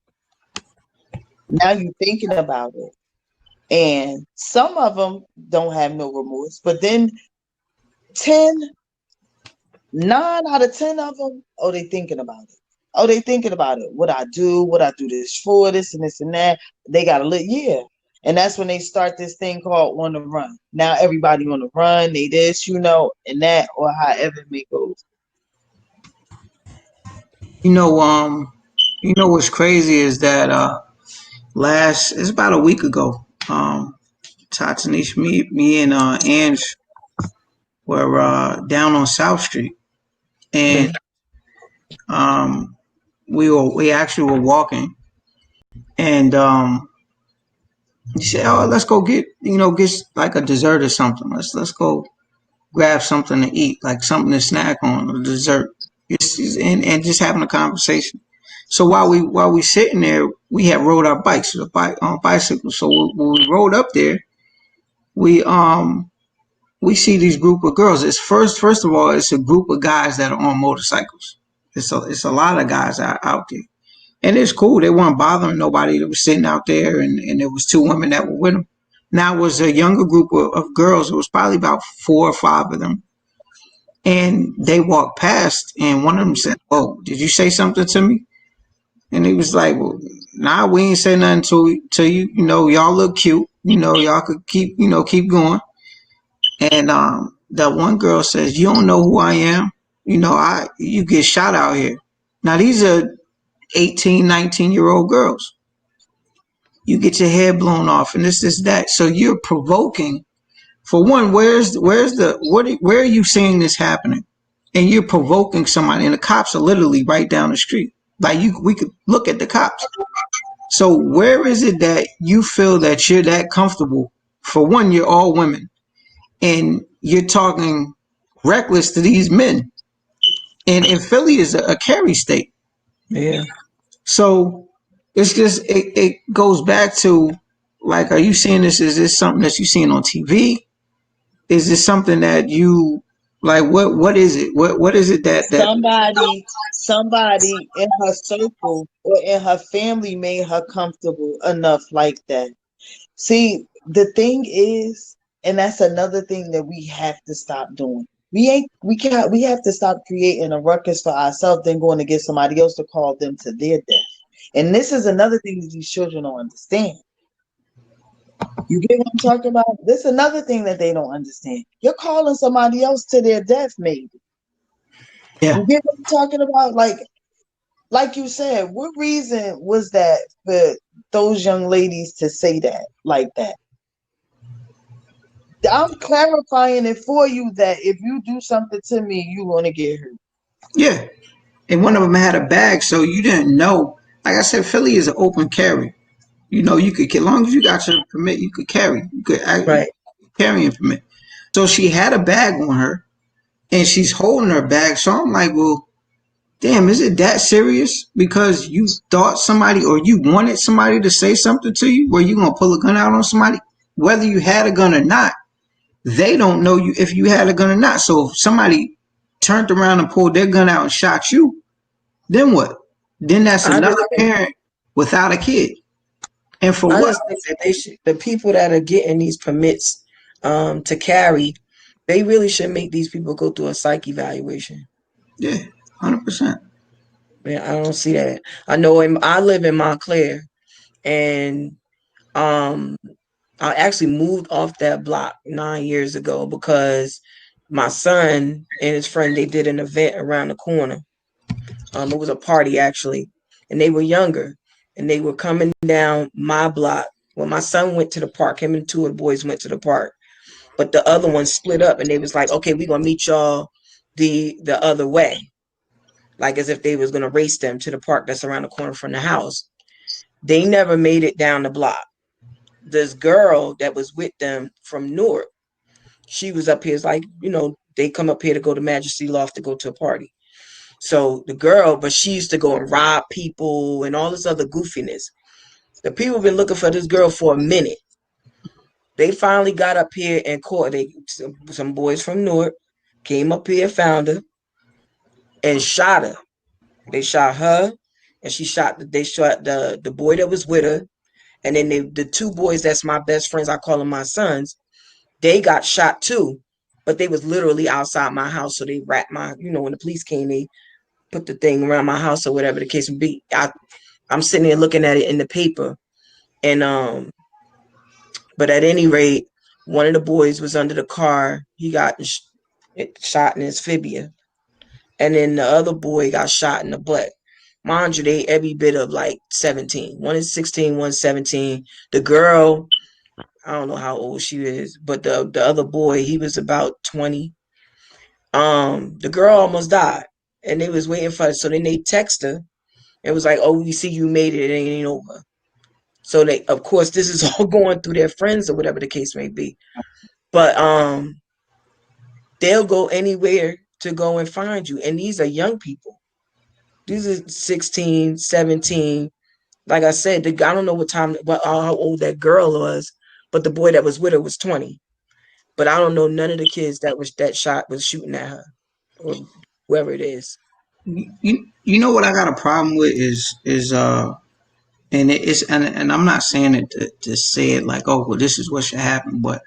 now you're thinking about it. And some of them don't have no remorse, but then 10, 9 out of 10 of them, oh, they thinking about it. Oh, they thinking about it. What I do this for, this and this and that. They got to look, yeah. And that's when they start this thing called on the run. Now everybody on the run, they this, you know, and that, or however it may go. You know, what's crazy is that it's about a week ago. Ta-Tanisha, me and Ange were down on South Street, and we actually were walking, and he said, "Oh, let's go get like a dessert or something. Let's go grab something to eat, like something to snack on, or dessert, and just having a conversation." So while we sitting there, we had rode our bikes, the bike on bicycles. So when we rode up there, we we see these group of girls. It's first of all, it's a group of guys that are on motorcycles. It's a lot of guys out there, and it's cool. They weren't bothering nobody. They were sitting out there, and there was two women that were with them. Now it was a younger group of girls. It was probably about 4 or 5 of them, and they walked past, and one of them said, "Oh, did you say something to me?" And he was like, "Well, nah, we ain't say nothing to you. You know, y'all look cute. You know, y'all could keep going." And that one girl says, "You don't know who I am. You know, you get shot out here." Now these are 18, 19-year-old girls. You get your hair blown off, and this is that. So you're provoking. For one, where are you seeing this happening? And you're provoking somebody, and the cops are literally right down the street. Like we could look at the cops. So where is it that you feel that you're that comfortable? For one, you're all women, and you're talking reckless to these men. And Philly is a carry state. Yeah. So it's just it goes back to, like, are you seeing this? Is this something that you're seeing on TV? Is this something that you like? What is it? What is it that Somebody in her circle or in her family made her comfortable enough like that. See, the thing is, and that's another thing that we have to stop doing. We have to stop creating a ruckus for ourselves, then going to get somebody else to call them to their death. And this is another thing that these children don't understand. You get what I'm talking about? This is another thing that they don't understand. You're calling somebody else to their death, maybe. Yeah. You get what I'm talking about? Like you said, what reason was that for those young ladies to say that like that? I'm clarifying it for you that if you do something to me, you're going to get hurt. Yeah. And one of them had a bag, so you didn't know. Like I said, Philly is an open carry. You know, you could, as long as you got your permit, you could carry. You could Right. carrying permit. So she had a bag on her, and she's holding her bag. So I'm like, well, damn, is it that serious? Because you thought somebody or you wanted somebody to say something to you where you gonna pull a gun out on somebody, whether you had a gun or not. They don't know you if you had a gun or not. So if somebody turned around and pulled their gun out and shot you, then what? Then that's I just another parent without a kid. And for I what? just think that they should, the people that are getting these permits to carry, they really should make these people go through a psych evaluation. Yeah, 100%. Man, I don't see that. I know I live in Montclair, and um I actually moved off that block 9 years ago because my son and his friend, they did an event around the corner. It was a party actually, and they were younger, and they were coming down my block. Well, my son went to the park. Him and two of the boys went to the park, but the other one split up, and they was like, "Okay, we're gonna meet y'all the other way," like as if they was gonna race them to the park that's around the corner from the house. They never made it down the block. This girl that was with them from Newark, she was up here. It's like, they come up here to go to Majesty Loft to go to a party. So the girl, but she used to go and rob people and all this other goofiness. The people have been looking for this girl for a minute. They finally got up here and caught. Some boys from Newark came up here, found her, and shot her. They shot her, and they shot the boy that was with her, and then the two boys that's my best friends, I call them my sons. They got shot too, but they was literally outside my house. So they wrapped when the police came, they put the thing around my house or whatever the case may be. I'm sitting there looking at it in the paper, and but at any rate, one of the boys was under the car. He got shot in his fibia, and then the other boy got shot in the butt. Mind you, they every bit of like 17. One is 16, one's 17. The girl, I don't know how old she is, but the other boy, he was about 20. The girl almost died, and they was waiting for her. So then they text her. It was like, "Oh, we see you made it. It ain't over." So they, of course, this is all going through their friends or whatever the case may be. But they'll go anywhere to go and find you. And these are young people. These are 16, 17. Like I said, I don't know how old that girl was, but the boy that was with her was 20. But I don't know none of the kids that shot was shooting at her or whoever it is. You know what I got a problem with is and it's and I'm not saying it to say it like, oh, well, this is what should happen, but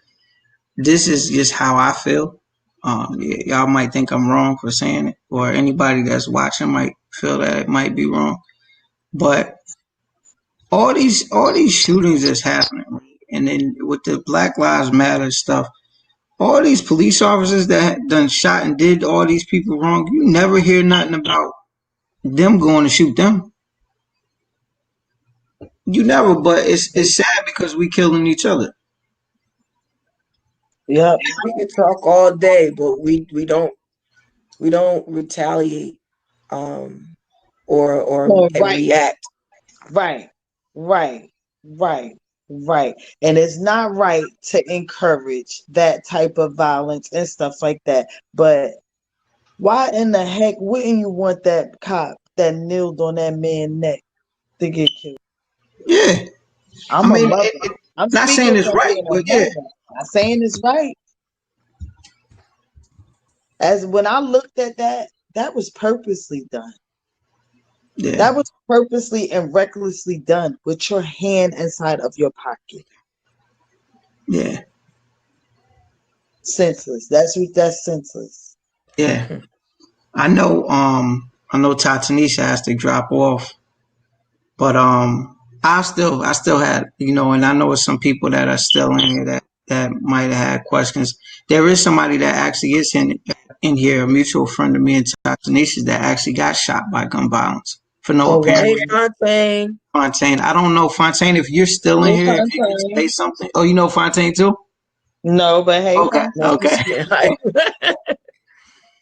this is just how I feel. Y'all might think I'm wrong for saying it, or anybody that's watching might feel that it might be wrong. But all these shootings that's happening, right? And then with the Black Lives Matter stuff, all these police officers that done shot and did all these people wrong, you never hear nothing about them going to shoot them. You never, but it's sad because we killing each other. Yep. We can talk all day, but we don't retaliate um or Oh, right, react. right, right, right, right. And it's not right to encourage that type of violence and stuff like that. But why in the heck wouldn't you want that cop that kneeled on that man's neck to get killed? Yeah, I I'm a mean, mother. I'm not saying speaking it's from right, being a but yeah, mother. I'm saying it's right. As when I looked at that, that was purposely done. yeah, That was purposely and recklessly done with your hand inside of your pocket. yeah, Senseless. That's senseless. yeah. I know Ta-Tanisha has to drop off, but I still had, and I know it's some people that are still in here that might have had questions. There is somebody that actually is in here, a mutual friend of me and Ta-Tanisha that actually got shot by gun violence for no Oh apparent Hey, wow. reason. Fontaine. Fontaine, I don't know Fontaine if you're still in Hey here, if you could say Fontaine. something. Oh, you know Fontaine too? No, but hey Okay, No, Fontaine. he's okay. spitting hype.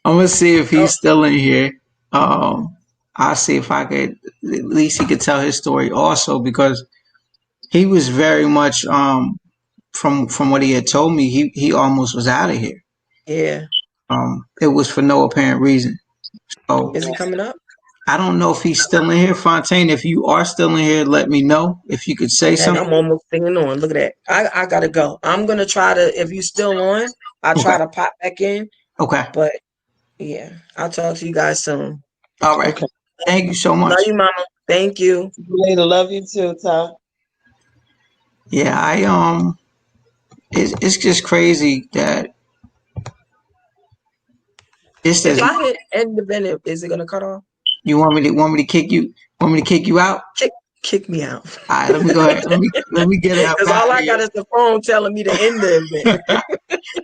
I'm gonna see if Oh, he's still in here. I'll see if I could at least he could tell his story also because he was very much from what he had told me, he almost was out of here. Yeah. It was for no apparent reason. So Is he coming up? I don't know if he's still in here, Fontaine. If you are still in here, let me know. If you could say Dang, I'm something. almost singing on. Look at that. I gotta go. I'm gonna try to. If you still on, I'll Okay. try to pop back in. Okay. But yeah, I'll talk to you guys soon. All right. Okay. Thank you so Love much. you, Mama. Thank you. Later, love you too, Ty. Yeah, it's just crazy that this If is. I hit end event, is it gonna cut off? You want me to kick you? Want me to kick you out? Kick kick me out. All right, let me go ahead. Let me get up Because out all of I here. got is the phone telling me to end the event.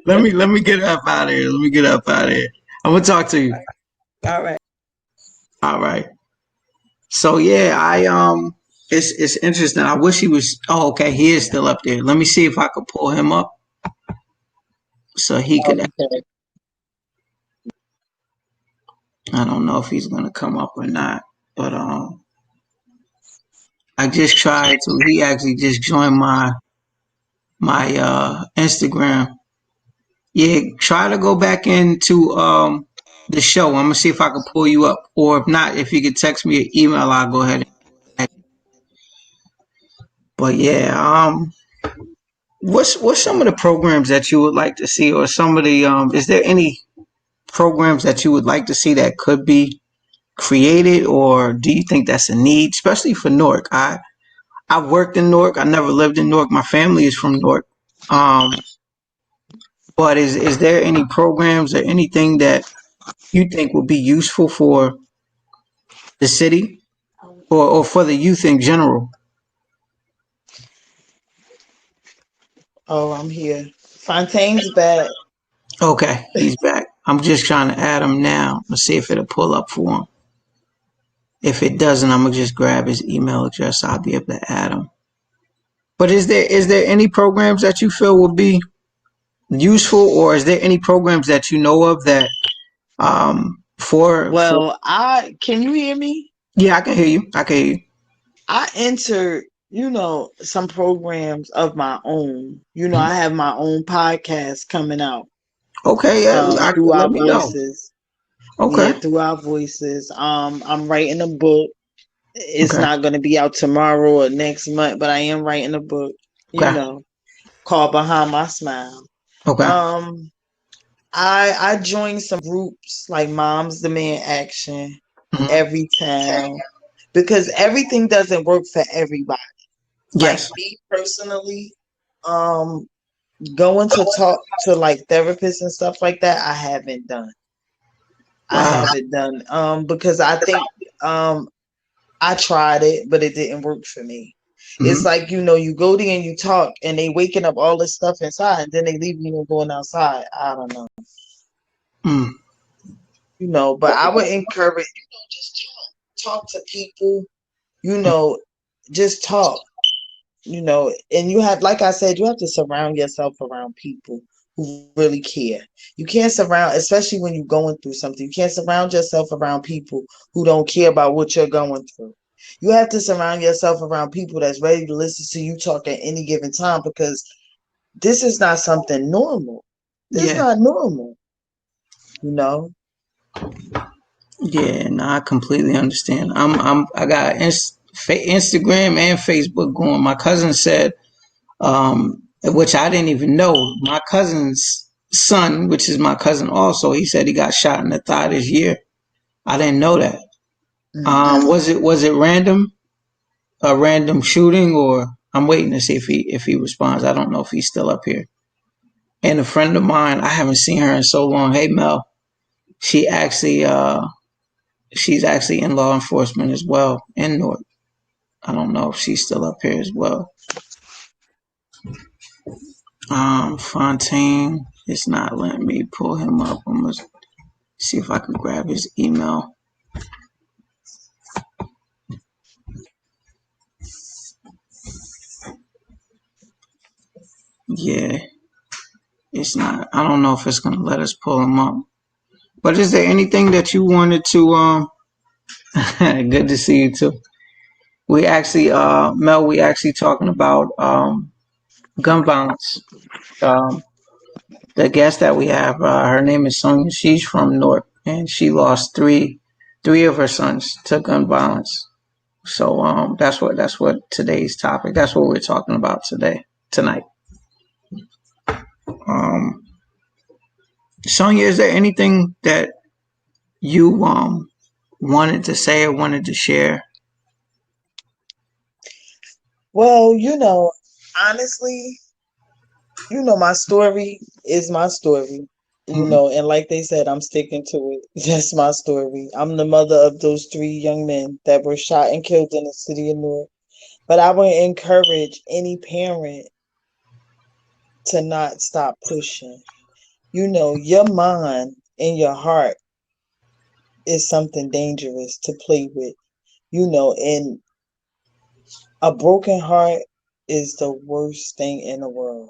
Let me get up out of here. Let me get up out of here. I'm gonna talk to you. All right. All right. So yeah, it's interesting. I wish he was. Oh, okay, he is still up there. Let me see if I could pull him up so he could. Okay. I don't know if he's gonna come up or not, but I just tried to. He actually just joined my Instagram. Yeah, try to go back into the show. I'm gonna see if I can pull you up, or if not, if you could text me an email, I'll go ahead. But yeah, what's some of the programs that you would like to see, or some of the is there any programs that you would like to see that could be created, or do you think that's a need, especially for Newark? I've worked in Newark. I never lived in Newark. My family is from Newark. Um, but is there any programs or anything that you think would be useful for the city, or for the youth in general? Oh, I'm here. Fontaine's back. Okay, he's back. I'm just trying to add him now. Let's see if it'll pull up for him. If it doesn't, I'm gonna just grab his email address. I'll be able to add him. But is there any programs that you feel would be useful, or is there any programs that you know of that for Well, I can you hear me? yeah, I can hear you. I can hear you. I entered, some programs of my own. Mhm. I have my own podcast coming out. Okay, yeah, Through let our me know. voices. Okay, Yeah, through our voices. I'm writing a book. It's okay, not gonna be out tomorrow or next month, but I am writing a book, okay, called Behind My Smile. okay. Um, I joined some groups like Moms Demand Action, Mhm. Every Town, because everything doesn't work for everybody. Like Yes. me personally, um, going to talk to like therapists and stuff like that, I haven't done. I Wow. haven't done because I think I tried it, but it didn't work for me. It's Mhm. like, you go there and you talk and they waking up all this stuff inside and then they leave you and going outside. I don't know. Mm. But I would encourage, just talk to people, you Mm. know, just talk, and you have, like I said, you have to surround yourself around people who really care. You can't surround, especially when you're going through something, you can't surround yourself around people who don't care about what you're going through. You have to surround yourself around people that's ready to listen to you talk at any given time because this is not something normal. This is Yeah. not normal, you know? Yeah, no, I completely understand. I got Instagram and Facebook going. My cousin said, which I didn't even know. My cousin's son, which is my cousin also, he said he got shot in the thigh this year. I didn't know that. Mm-hmm. Was it random? A random shooting, or I'm waiting to see if he responds. I don't know if he's still up here. And a friend of mine, I haven't seen her in so long. Hey Mel, she actually she's actually in law enforcement as well in Newark. I don't know if she's still up here as well. Fontaine, it's not letting me pull him up. I'm gonna see if I can grab his email. Yeah, it's not. I don't know if it's gonna let us pull him up. But is there anything that you wanted to? Good to see you too. We actually, Mel, we actually talking about gun violence. Um, the guest that we have, her name is Sonia. She's from Newark, and she lost three of her sons to gun violence. So that's what today's topic. That's what we're talking about tonight. Um, Sonia, is there anything that you wanted to say or wanted to share? Well, honestly, my story is my story. Mm, And like they said, I'm sticking to it. That's my story. I'm the mother of those three young men that were shot and killed in the city of Newark. But I would encourage any parent to not stop pushing. Your mind and your heart is something dangerous to play with. And a broken heart is the worst thing in the world.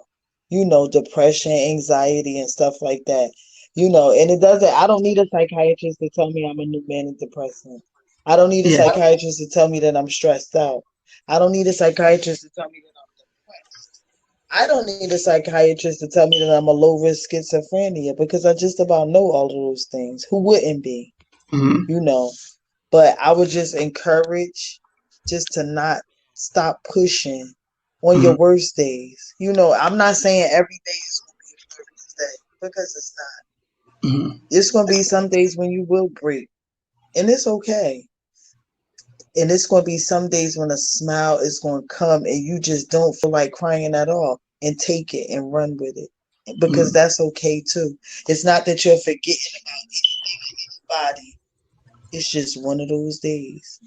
Depression, anxiety, and stuff like that. And I don't need a psychiatrist to tell me I'm a new manic depressant. I don't need a yeah. psychiatrist to tell me that I'm stressed out. I don't need a psychiatrist to tell me that I'm depressed. I don't need a psychiatrist to tell me that I'm a low risk schizophrenia because I just about know all of those things. Who wouldn't be? Mm, You know, but I would just encourage just to not stop pushing on your mm, worst days. I'm not saying every day is going to be a glorious day because it's not. mm. It's going to be some days when you will break, and it's okay. And it's going to be some days when a smile is going to come and you just don't feel like crying at all, and take it and run with it because Mm, that's okay too. It's not that you're forgetting about anybody. It's just one of those days.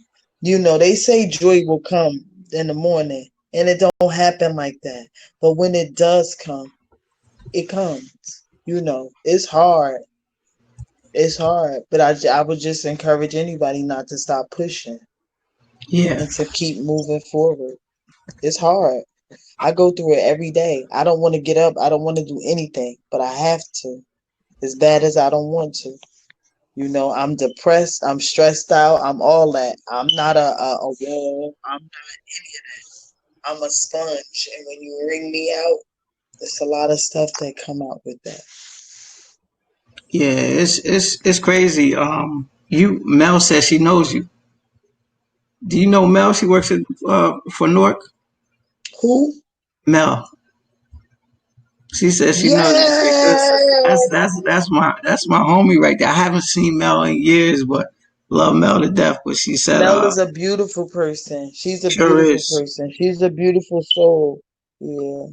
They say joy will come in the morning, and it don't happen like that. But when it does come, it comes. It's hard. It's hard. But I would just encourage anybody not to stop pushing yeah. and to keep moving forward. It's hard. I go through it every day. I don't want to get up. I don't want to do anything, but I have to. As bad as I don't want to. I'm depressed. I'm stressed out. I'm all that. I'm not a wall. I'm not any of that. I'm a sponge. And when you wring me out, it's a lot of stuff that come out with that. Yeah, it's crazy. You Mel says she knows you. Do you know Mel? She works for Newark. Who? Mel. She says she knows you. She says Yes. that's my homie right there. I haven't seen Mel in years, but love Mel to death. But she said, Mel is a beautiful person. She's a sure beautiful is. person. She's a beautiful soul. Yeah.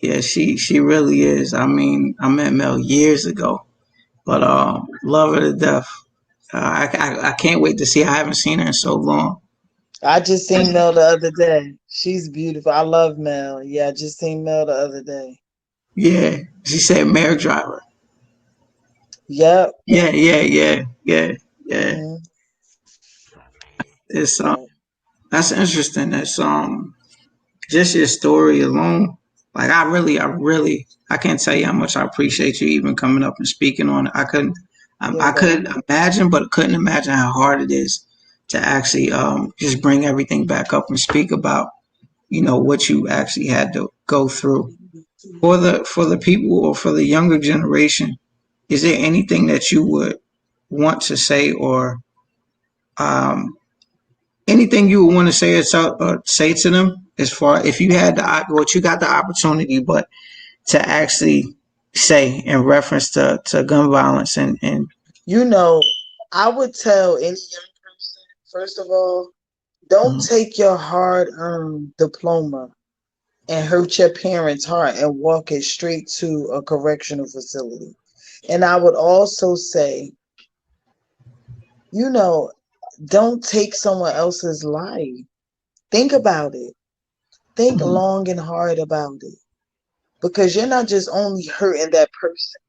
Yeah, she really is. I mean, I met Mel years ago, but love her to death. I can't wait to see her. I haven't seen her in so long. I just seen Mel the other day. She's beautiful. I love Mel. Yeah, I just seen Mel the other day. Yeah, she said Mare Driver. Yep. Yeah. Hmm. It's Yep. that's interesting. It's just your story alone. Like I can't tell you how much I appreciate you even coming up and speaking on it. You're I could welcome. imagine, but couldn't imagine how hard it is to actually just bring everything back up and speak about what you actually had to go through. For the people or for the younger generation, is there anything that you would want to say or um, anything you would want to say say to them as far if you had you got the opportunity, but to actually say in reference to gun violence and You know, I would tell any young person, first of all, don't mm, take your hard earned diploma and hurt your parents' heart and walk it straight to a correctional facility. And I would also say, you know, don't take someone else's life. Think about it. Think mm, long and hard about it. Because you're not just only hurting that person.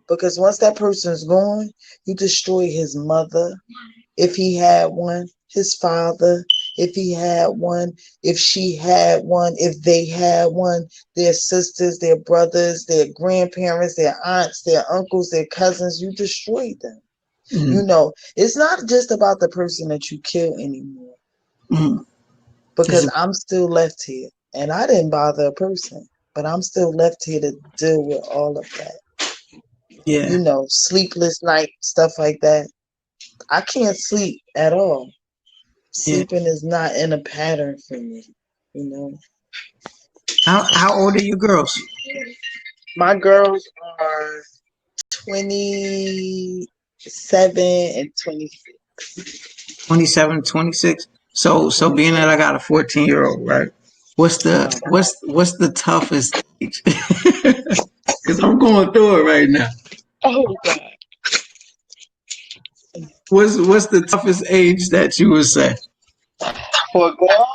Because once that person's gone, you destroy his mother, if he had one, his father, if he had one, if she had one, if they had one, their sisters, their brothers, their grandparents, their aunts, their uncles, their cousins, you destroy them. mm, It's not just about the person that you kill anymore mm. It's because I'm still left here and I didn't bother a person. but I'm still left here to deal with all of that. Yeah, Sleepless night, stuff like that. I can't sleep at all. yeah. Sleeping is not in a pattern for me, you know. How old are you girls? My girls are 27 and 26. 27, 26. So being that I got a 14-year-old, right? Uh-huh. What's the toughest age? Because I'm going through it right now. Oh God. What's the toughest age that you would say For a girl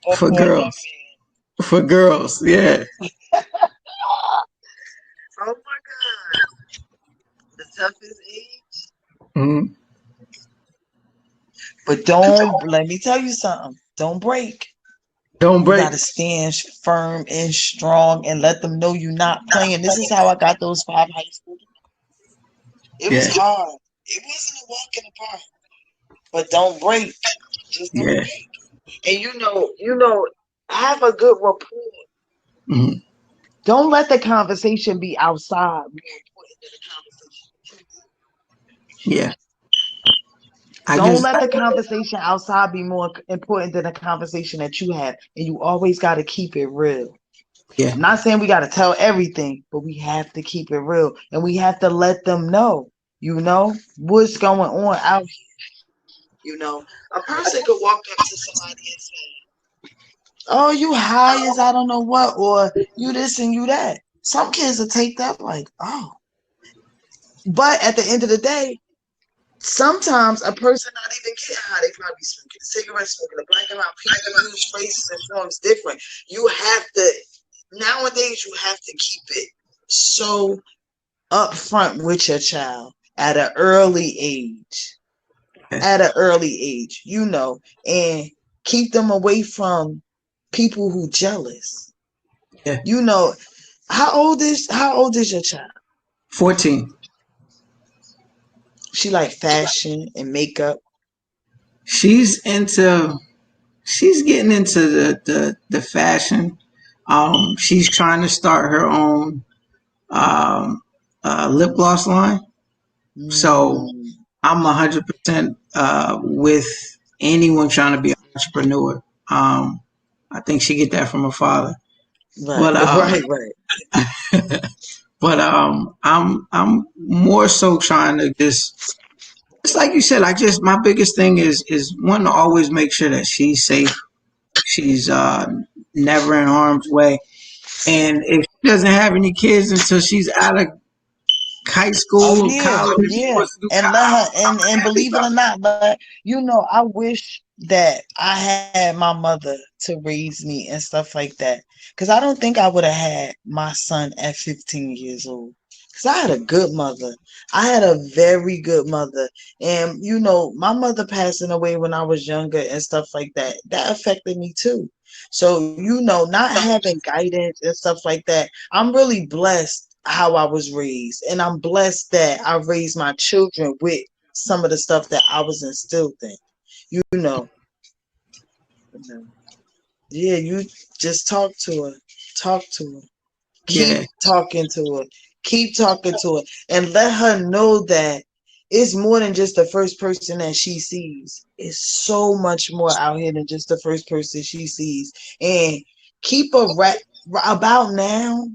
or for for a young girls? For girls, yeah. man? Oh my God. The toughest age. Mhm. But don't, let me tell you something. Don't break. Don't You break. got to stand firm and strong and let them know you're not playing. This is how I got those 5 high school. It was Yeah, hard. It wasn't a walk in the park. But don't break. Just don't yeah. break. And have a good rapport. Mhm. Don't let the conversation be outside more important than the conversation. Yeah. I Don't just let the conversation outside be more important than the conversation that you have. And you always got to keep it real. yeah, I'm not saying we got to tell everything, but we have to keep it real. And we have to let them know, what's going on out here. A person could walk up to somebody and say, oh, you high as I don't know what, or you this and you that. Some kids will take that like, oh. But at the end of the day, sometimes a person not even getting high, they probably smoking a cigarette, smoking a black and white. People use phrases and forms different. You have to, nowadays, you have to keep it so upfront with your child at an early age. At an early age, and keep them away from people who jealous. yeah. How old is your child? 14. She like fashion and makeup. She's into. She's getting into the fashion. She's trying to start her own lip gloss line. So Mm, I'm 100% with anyone trying to be an entrepreneur. I think she get that from her father. right, But right. I'm more so trying to just, it's like you said. I just, my biggest thing is one, to always make sure that she's safe. She's never in harm's way. And if she doesn't have any kids until she's out of high Oh school or yeah, college, she yeah. wants to do And let college, her I'm and happy believe it about or not, but I wish that I had my mother to raise me and stuff like that. Cause I don't think I would have had my son at 15 years old. Cause I had a good mother. I had a very good mother. And my mother passing away when I was younger and stuff like that, that affected me too. So, not having guidance and stuff like that, I'm really blessed how I was raised. And I'm blessed that I raised my children with some of the stuff that I was instilled in. You know. Yeah, you just talk to her. Talk to her. it. Yeah, Keep talking to her. Keep talking to her. And let her know that it's more than just the first person that she sees. It's so much more out here than just the first person she sees. And keep a about now.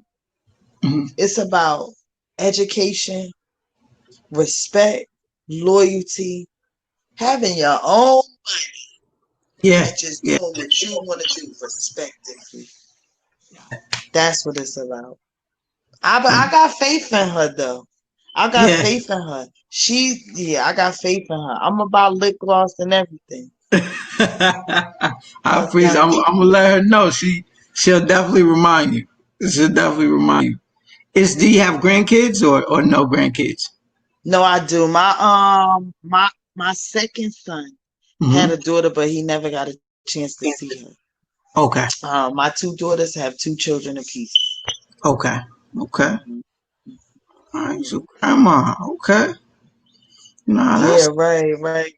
mhm. It's about education, respect, loyalty, having your own money, Yeah, and just yeah, doing what you want to do respectively. That's what it's about. I got faith in her though. I got yeah. faith in her. I got faith in her. I'm about lip gloss and everything. I Most appreciate. I'm gonna definitely. let her know. She'll definitely remind you. She'll definitely remind you. Do you have grandkids or no grandkids? No, I do. My second son had Hmm. a daughter, but he never got a chance to see her. Okay, My two daughters have two children apiece. okay, okay. Mhm. All right, so grandma. Okay, nah, Yeah, that's right.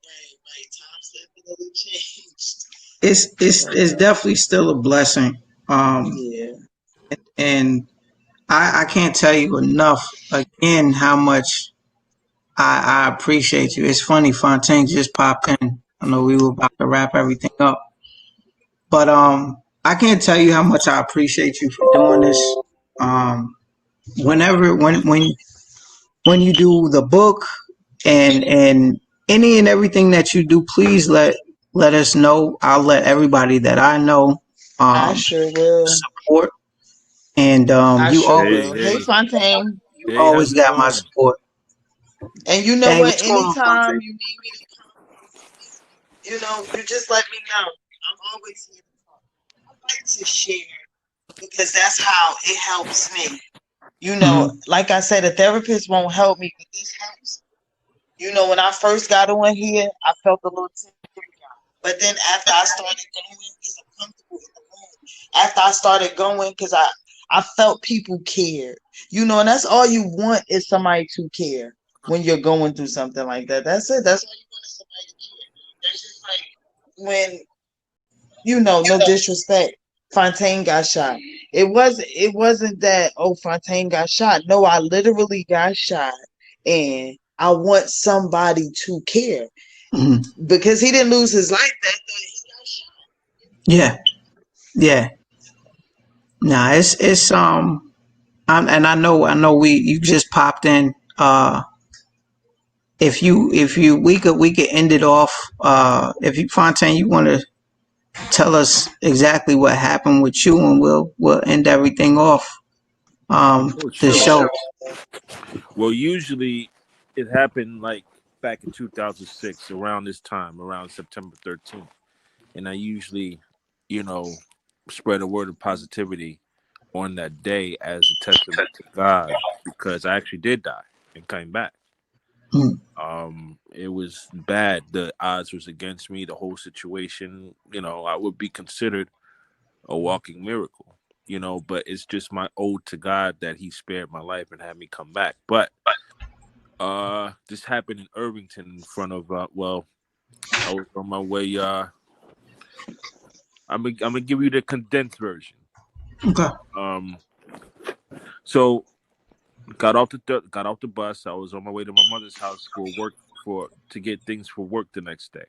Times definitely changed. it's Right. definitely still a blessing. Um, Yeah. And I can't tell you enough again how much I appreciate you. It's funny, Fontaine just popped in. I know we were about to wrap everything up, but I can't tell you how much I appreciate you for doing this. Um, whenever when you do the book and any and everything that you do, please let us know. I'll let everybody that I know I sure will. support. And I you sure always Hey, will. Hey, hey, Fontaine. you hey, always how's it got my going? support. And you know Hey, what? what's going on, Anytime Fontaine? you need me to come, you just let me know. I'm always here to talk. I like to share because that's how it helps me. Mm-hmm. Like I said, a therapist won't help me, but this helps. When I first got on here, I felt a little timid. But then after I started going, because I'm comfortable in the room, after I started going, because I felt people cared. And that's all you want is somebody to care when you're going through something like that. That's it. That's all you want is somebody to care. That's just like when, no disrespect, Fontaine got shot. It wasn't that, oh, Fontaine got shot. No, I literally got shot. And I want somebody to care. Mm-hmm. Because he didn't lose his life that day. He got shot. Yeah, yeah. Nah, and I know you just popped in. If you we could end it off. If you Fontaine, you want to tell us exactly what happened with you, and we'll end everything off. Oh, The sure. show. Well, usually it happened like back in 2006, around this time, around September 13th. And I usually, you know, spread a word of positivity on that day as a testament to God because I actually did die and came back. Mm, It was bad. The odds was against me. The whole situation, I would be considered a walking miracle, but it's just my ode to God that he spared my life and had me come back. But this happened in Irvington in front of I was on my way. I'm gonna give you the condensed version. okay. Um so got off the bus. I was on my way to my mother's house for work, for to get things for work the next day.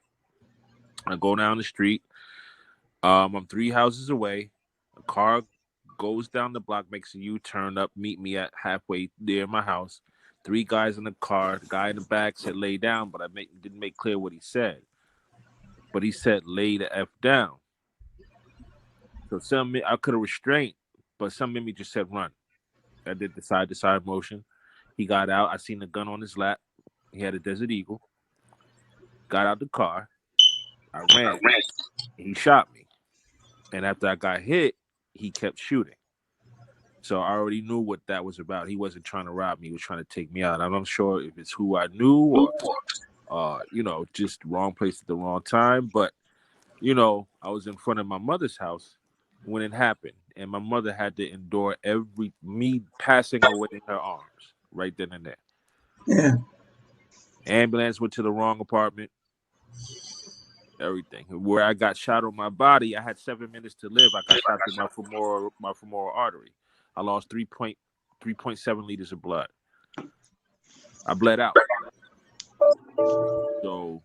I go down the street. I'm three houses away. A car goes down the block, makes a U-turn up, meet me at halfway near my house. Three guys in the car. The guy in the back said lay down, but didn't make clear what he said. But he said lay the F down. So I could have restrained, but some in me just said run. I did the side to side motion. He got out. I seen the gun on his lap. He had a Desert Eagle. Got out the car. I ran. He shot me. And after I got hit, he kept shooting. So I already knew what that was about. He wasn't trying to rob me. He was trying to take me out. I'm not sure if it's who I knew or, just wrong place at the wrong time. But, I was in front of my mother's house when it happened. And my mother had to endure me passing away in her arms right then and there. Yeah. Ambulance went to the wrong apartment. Everything. Where I got shot on my body, I had 7 minutes to live. I got shot through my femoral artery. I lost 3.7 liters of blood. I bled out. So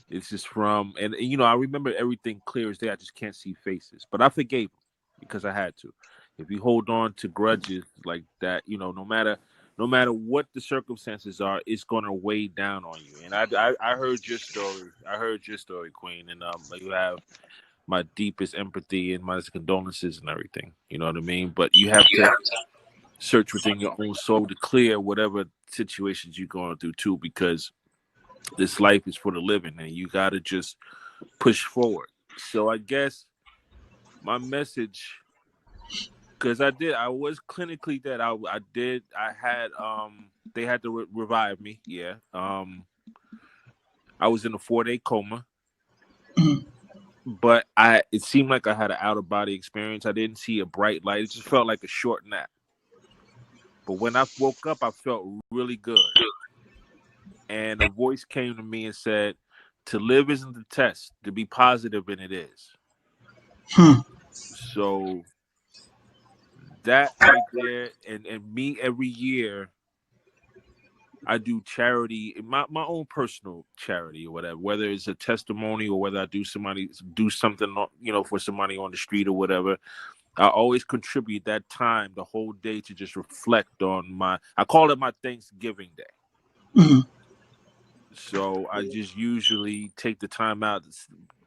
it's just and I remember everything clear as day. I just can't see faces, but I forgave him because I had to. If you hold on to grudges like that, no matter what the circumstances are, it's gonna weigh down on you. And I heard your story. I heard your story, Queen, and you have my deepest empathy and my condolences and everything. You know what I mean? But you have to search within your own soul to clear whatever situations you're going through too, because this life is for the living and you got to just push forward. So I guess my message, because I was clinically dead. I had they had to revive me. Yeah. I was in a 4-day coma, but it seemed like I had an out of body experience. I didn't see a bright light. It just felt like a short nap. But when I woke up, I felt really good. And a voice came to me and said, to live isn't the test, to be positive, and it is. Hmm. So that right there, and me every year I do charity, my own personal charity or whatever, whether it's a testimony or whether I do something, for somebody on the street or whatever. I always contribute that time, the whole day, to just reflect on I call it my Thanksgiving day. Mhm. So I just usually take the time out.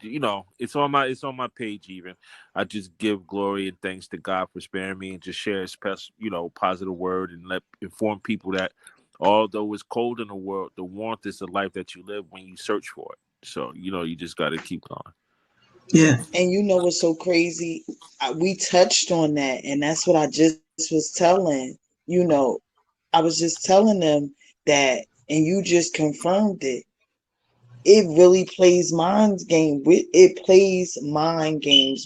It's on my page even. I just give glory and thanks to God for sparing me, and just share a special, positive word, and inform people that although it's cold in the world, the warmth is the life that you live when you search for it. So you just got to keep going. Yeah. And you know what's so crazy? We touched on that, and that's what I just was telling. I was just telling them that, and you just confirmed it. It really plays mind games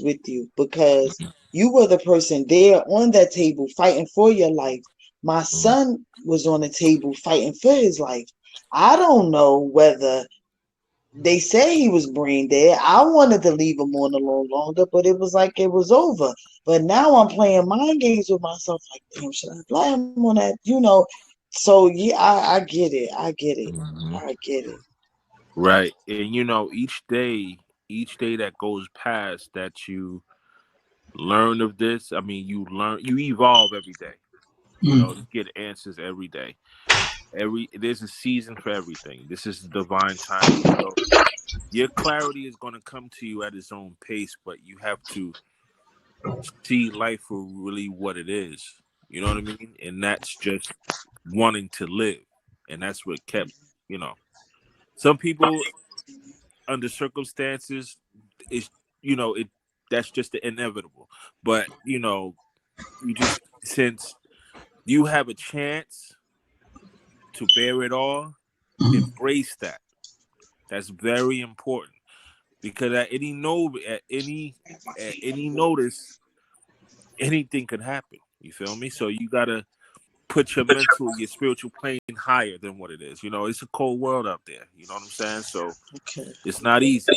with you, because you were the person there on that table fighting for your life. My son was on the table fighting for his life. I don't know whether they say he was brain dead. I wanted to leave him on a little longer, but it was like it was over. But now I'm playing mind games with myself. Like, damn, should I fly him on that? So yeah, I get it. I get it. Mhm. I get it. Right. And each day that goes past that you learn of this, I mean, you evolve every day. Mhm. You get answers every day. There's a season for everything. This is divine timing. So your clarity is going to come to you at its own pace, but you have to see life for really what it is. You know what I mean? And that's just wanting to live. And that's what kept, you know, some people under circumstances is, it that's just the inevitable. But, you just, since you have a chance to bear it all, Mhm. embrace that. That's very important, because at any notice, anything could happen. You feel me? So you gotta put your spiritual plane higher than what it is. It's a cold world out there. You know what I'm saying? So Okay. it's not easy,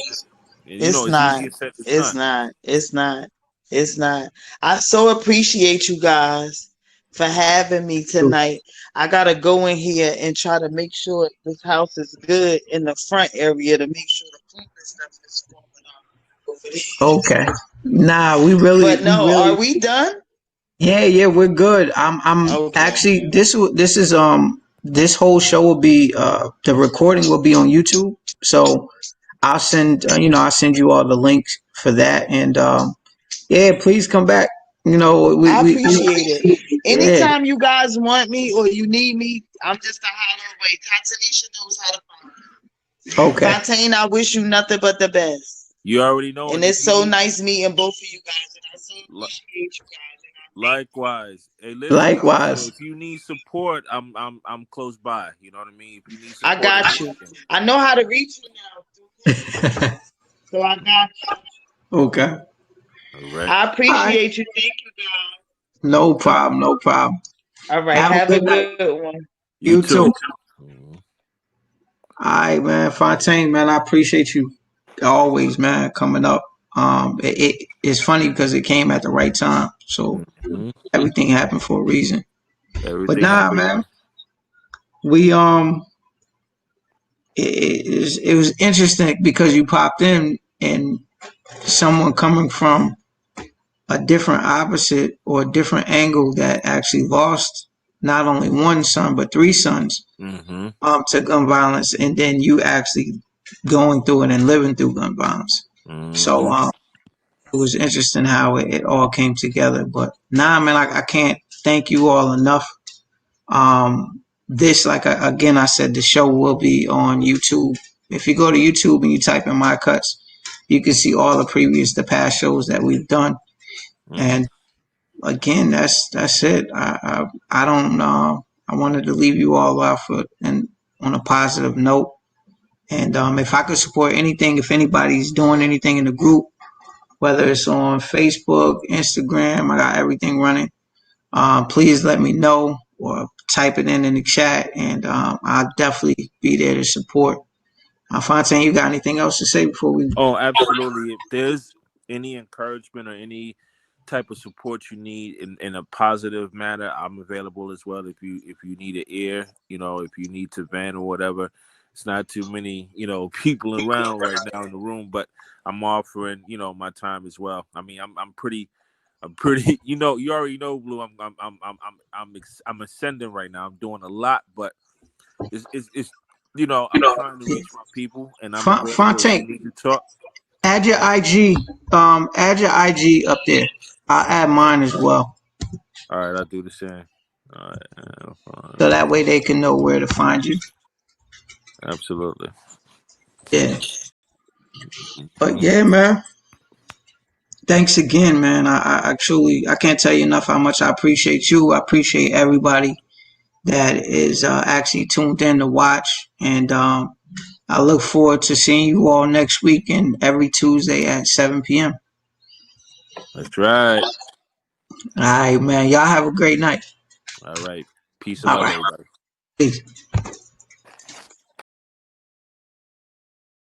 and It's it's not. easier said than It's done. not. It's not. It's not. I so appreciate you guys for having me tonight. I gotta go in here and try to make sure this house is good in the front area, to make sure the cleaning stuff is falling off over Okay. there. Nah, But no, are we done? yeah, we're good. I'm Okay. actually this whole show will be the recording will be on YouTube. So I'll send you all the links for that, and yeah, please come back. I appreciate it. Yeah. Anytime you guys want me or you need me, I'm just a holler away. Ta-Tanisha knows how to find me. Okay. Fontaine, I wish you nothing but the best. You already know, And and if it's you so need, nice meeting both of you guys. And I so li- appreciate you guys. And I thank likewise. Hey, listen. Also, Likewise. if you need support, I'm close by. You know what I mean? If you need I support, got you. I know how to reach you now through Clubhouse. So I got you. Okay. all right. I All right. appreciate you. Thank you, guys. No problem. No problem. All right. Have a Have a good night. good one. You You too. too. Mhm. All right, man. Fontaine, man, I appreciate you always, man, coming up. It's funny because it came at the right time. So Mhm. everything happened for a reason. But Everything nah, happens. man, we it was interesting because you popped in and someone coming from a different opposite or a different angle that actually lost not only one son but three sons Mm-hmm. to gun violence, and then you actually going through it and living through gun violence. So Mm-hmm. it was interesting how it all came together. But nah, man, I can't thank you all enough. This, again, I said the show will be on YouTube. If you go to YouTube and you type in my cuts, you can see all the past shows that we've done. Mm-hmm. And again, that's it. I don't. I wanted to leave you all off and on a positive note. And if I could support anything, if anybody's doing anything in the group, whether it's on Facebook, Instagram, I got everything running. Please let me know or type it in the chat, and I'll definitely be there to support. Fontaine, you got anything else to say before we? Oh, absolutely. If there's any encouragement or any type of support you need in a positive manner, I'm available as well. If you need an ear, if you need to vent or whatever, it's not too many, people around right now in the room, but I'm offering, my time as well. I mean, I'm pretty, you already know, Blue. I'm ascending right now. I'm doing a lot, but it's I'm trying to reach my people, and I'm available if Fontaine, you need to talk. add your IG. Add your IG up there. I'll add mine as well, All right, I'll do the same. All right, so that way they can know where to find you. absolutely. Yeah. But yeah, man. Thanks again, man. I truly I can't tell you enough how much I appreciate you. I appreciate everybody that is actually tuned in to watch, and I look forward to seeing you all next week and every Tuesday at 7 p.m. That's right. All right, man. Y'all have a great night. All right. Peace and All love, right. everybody. Peace.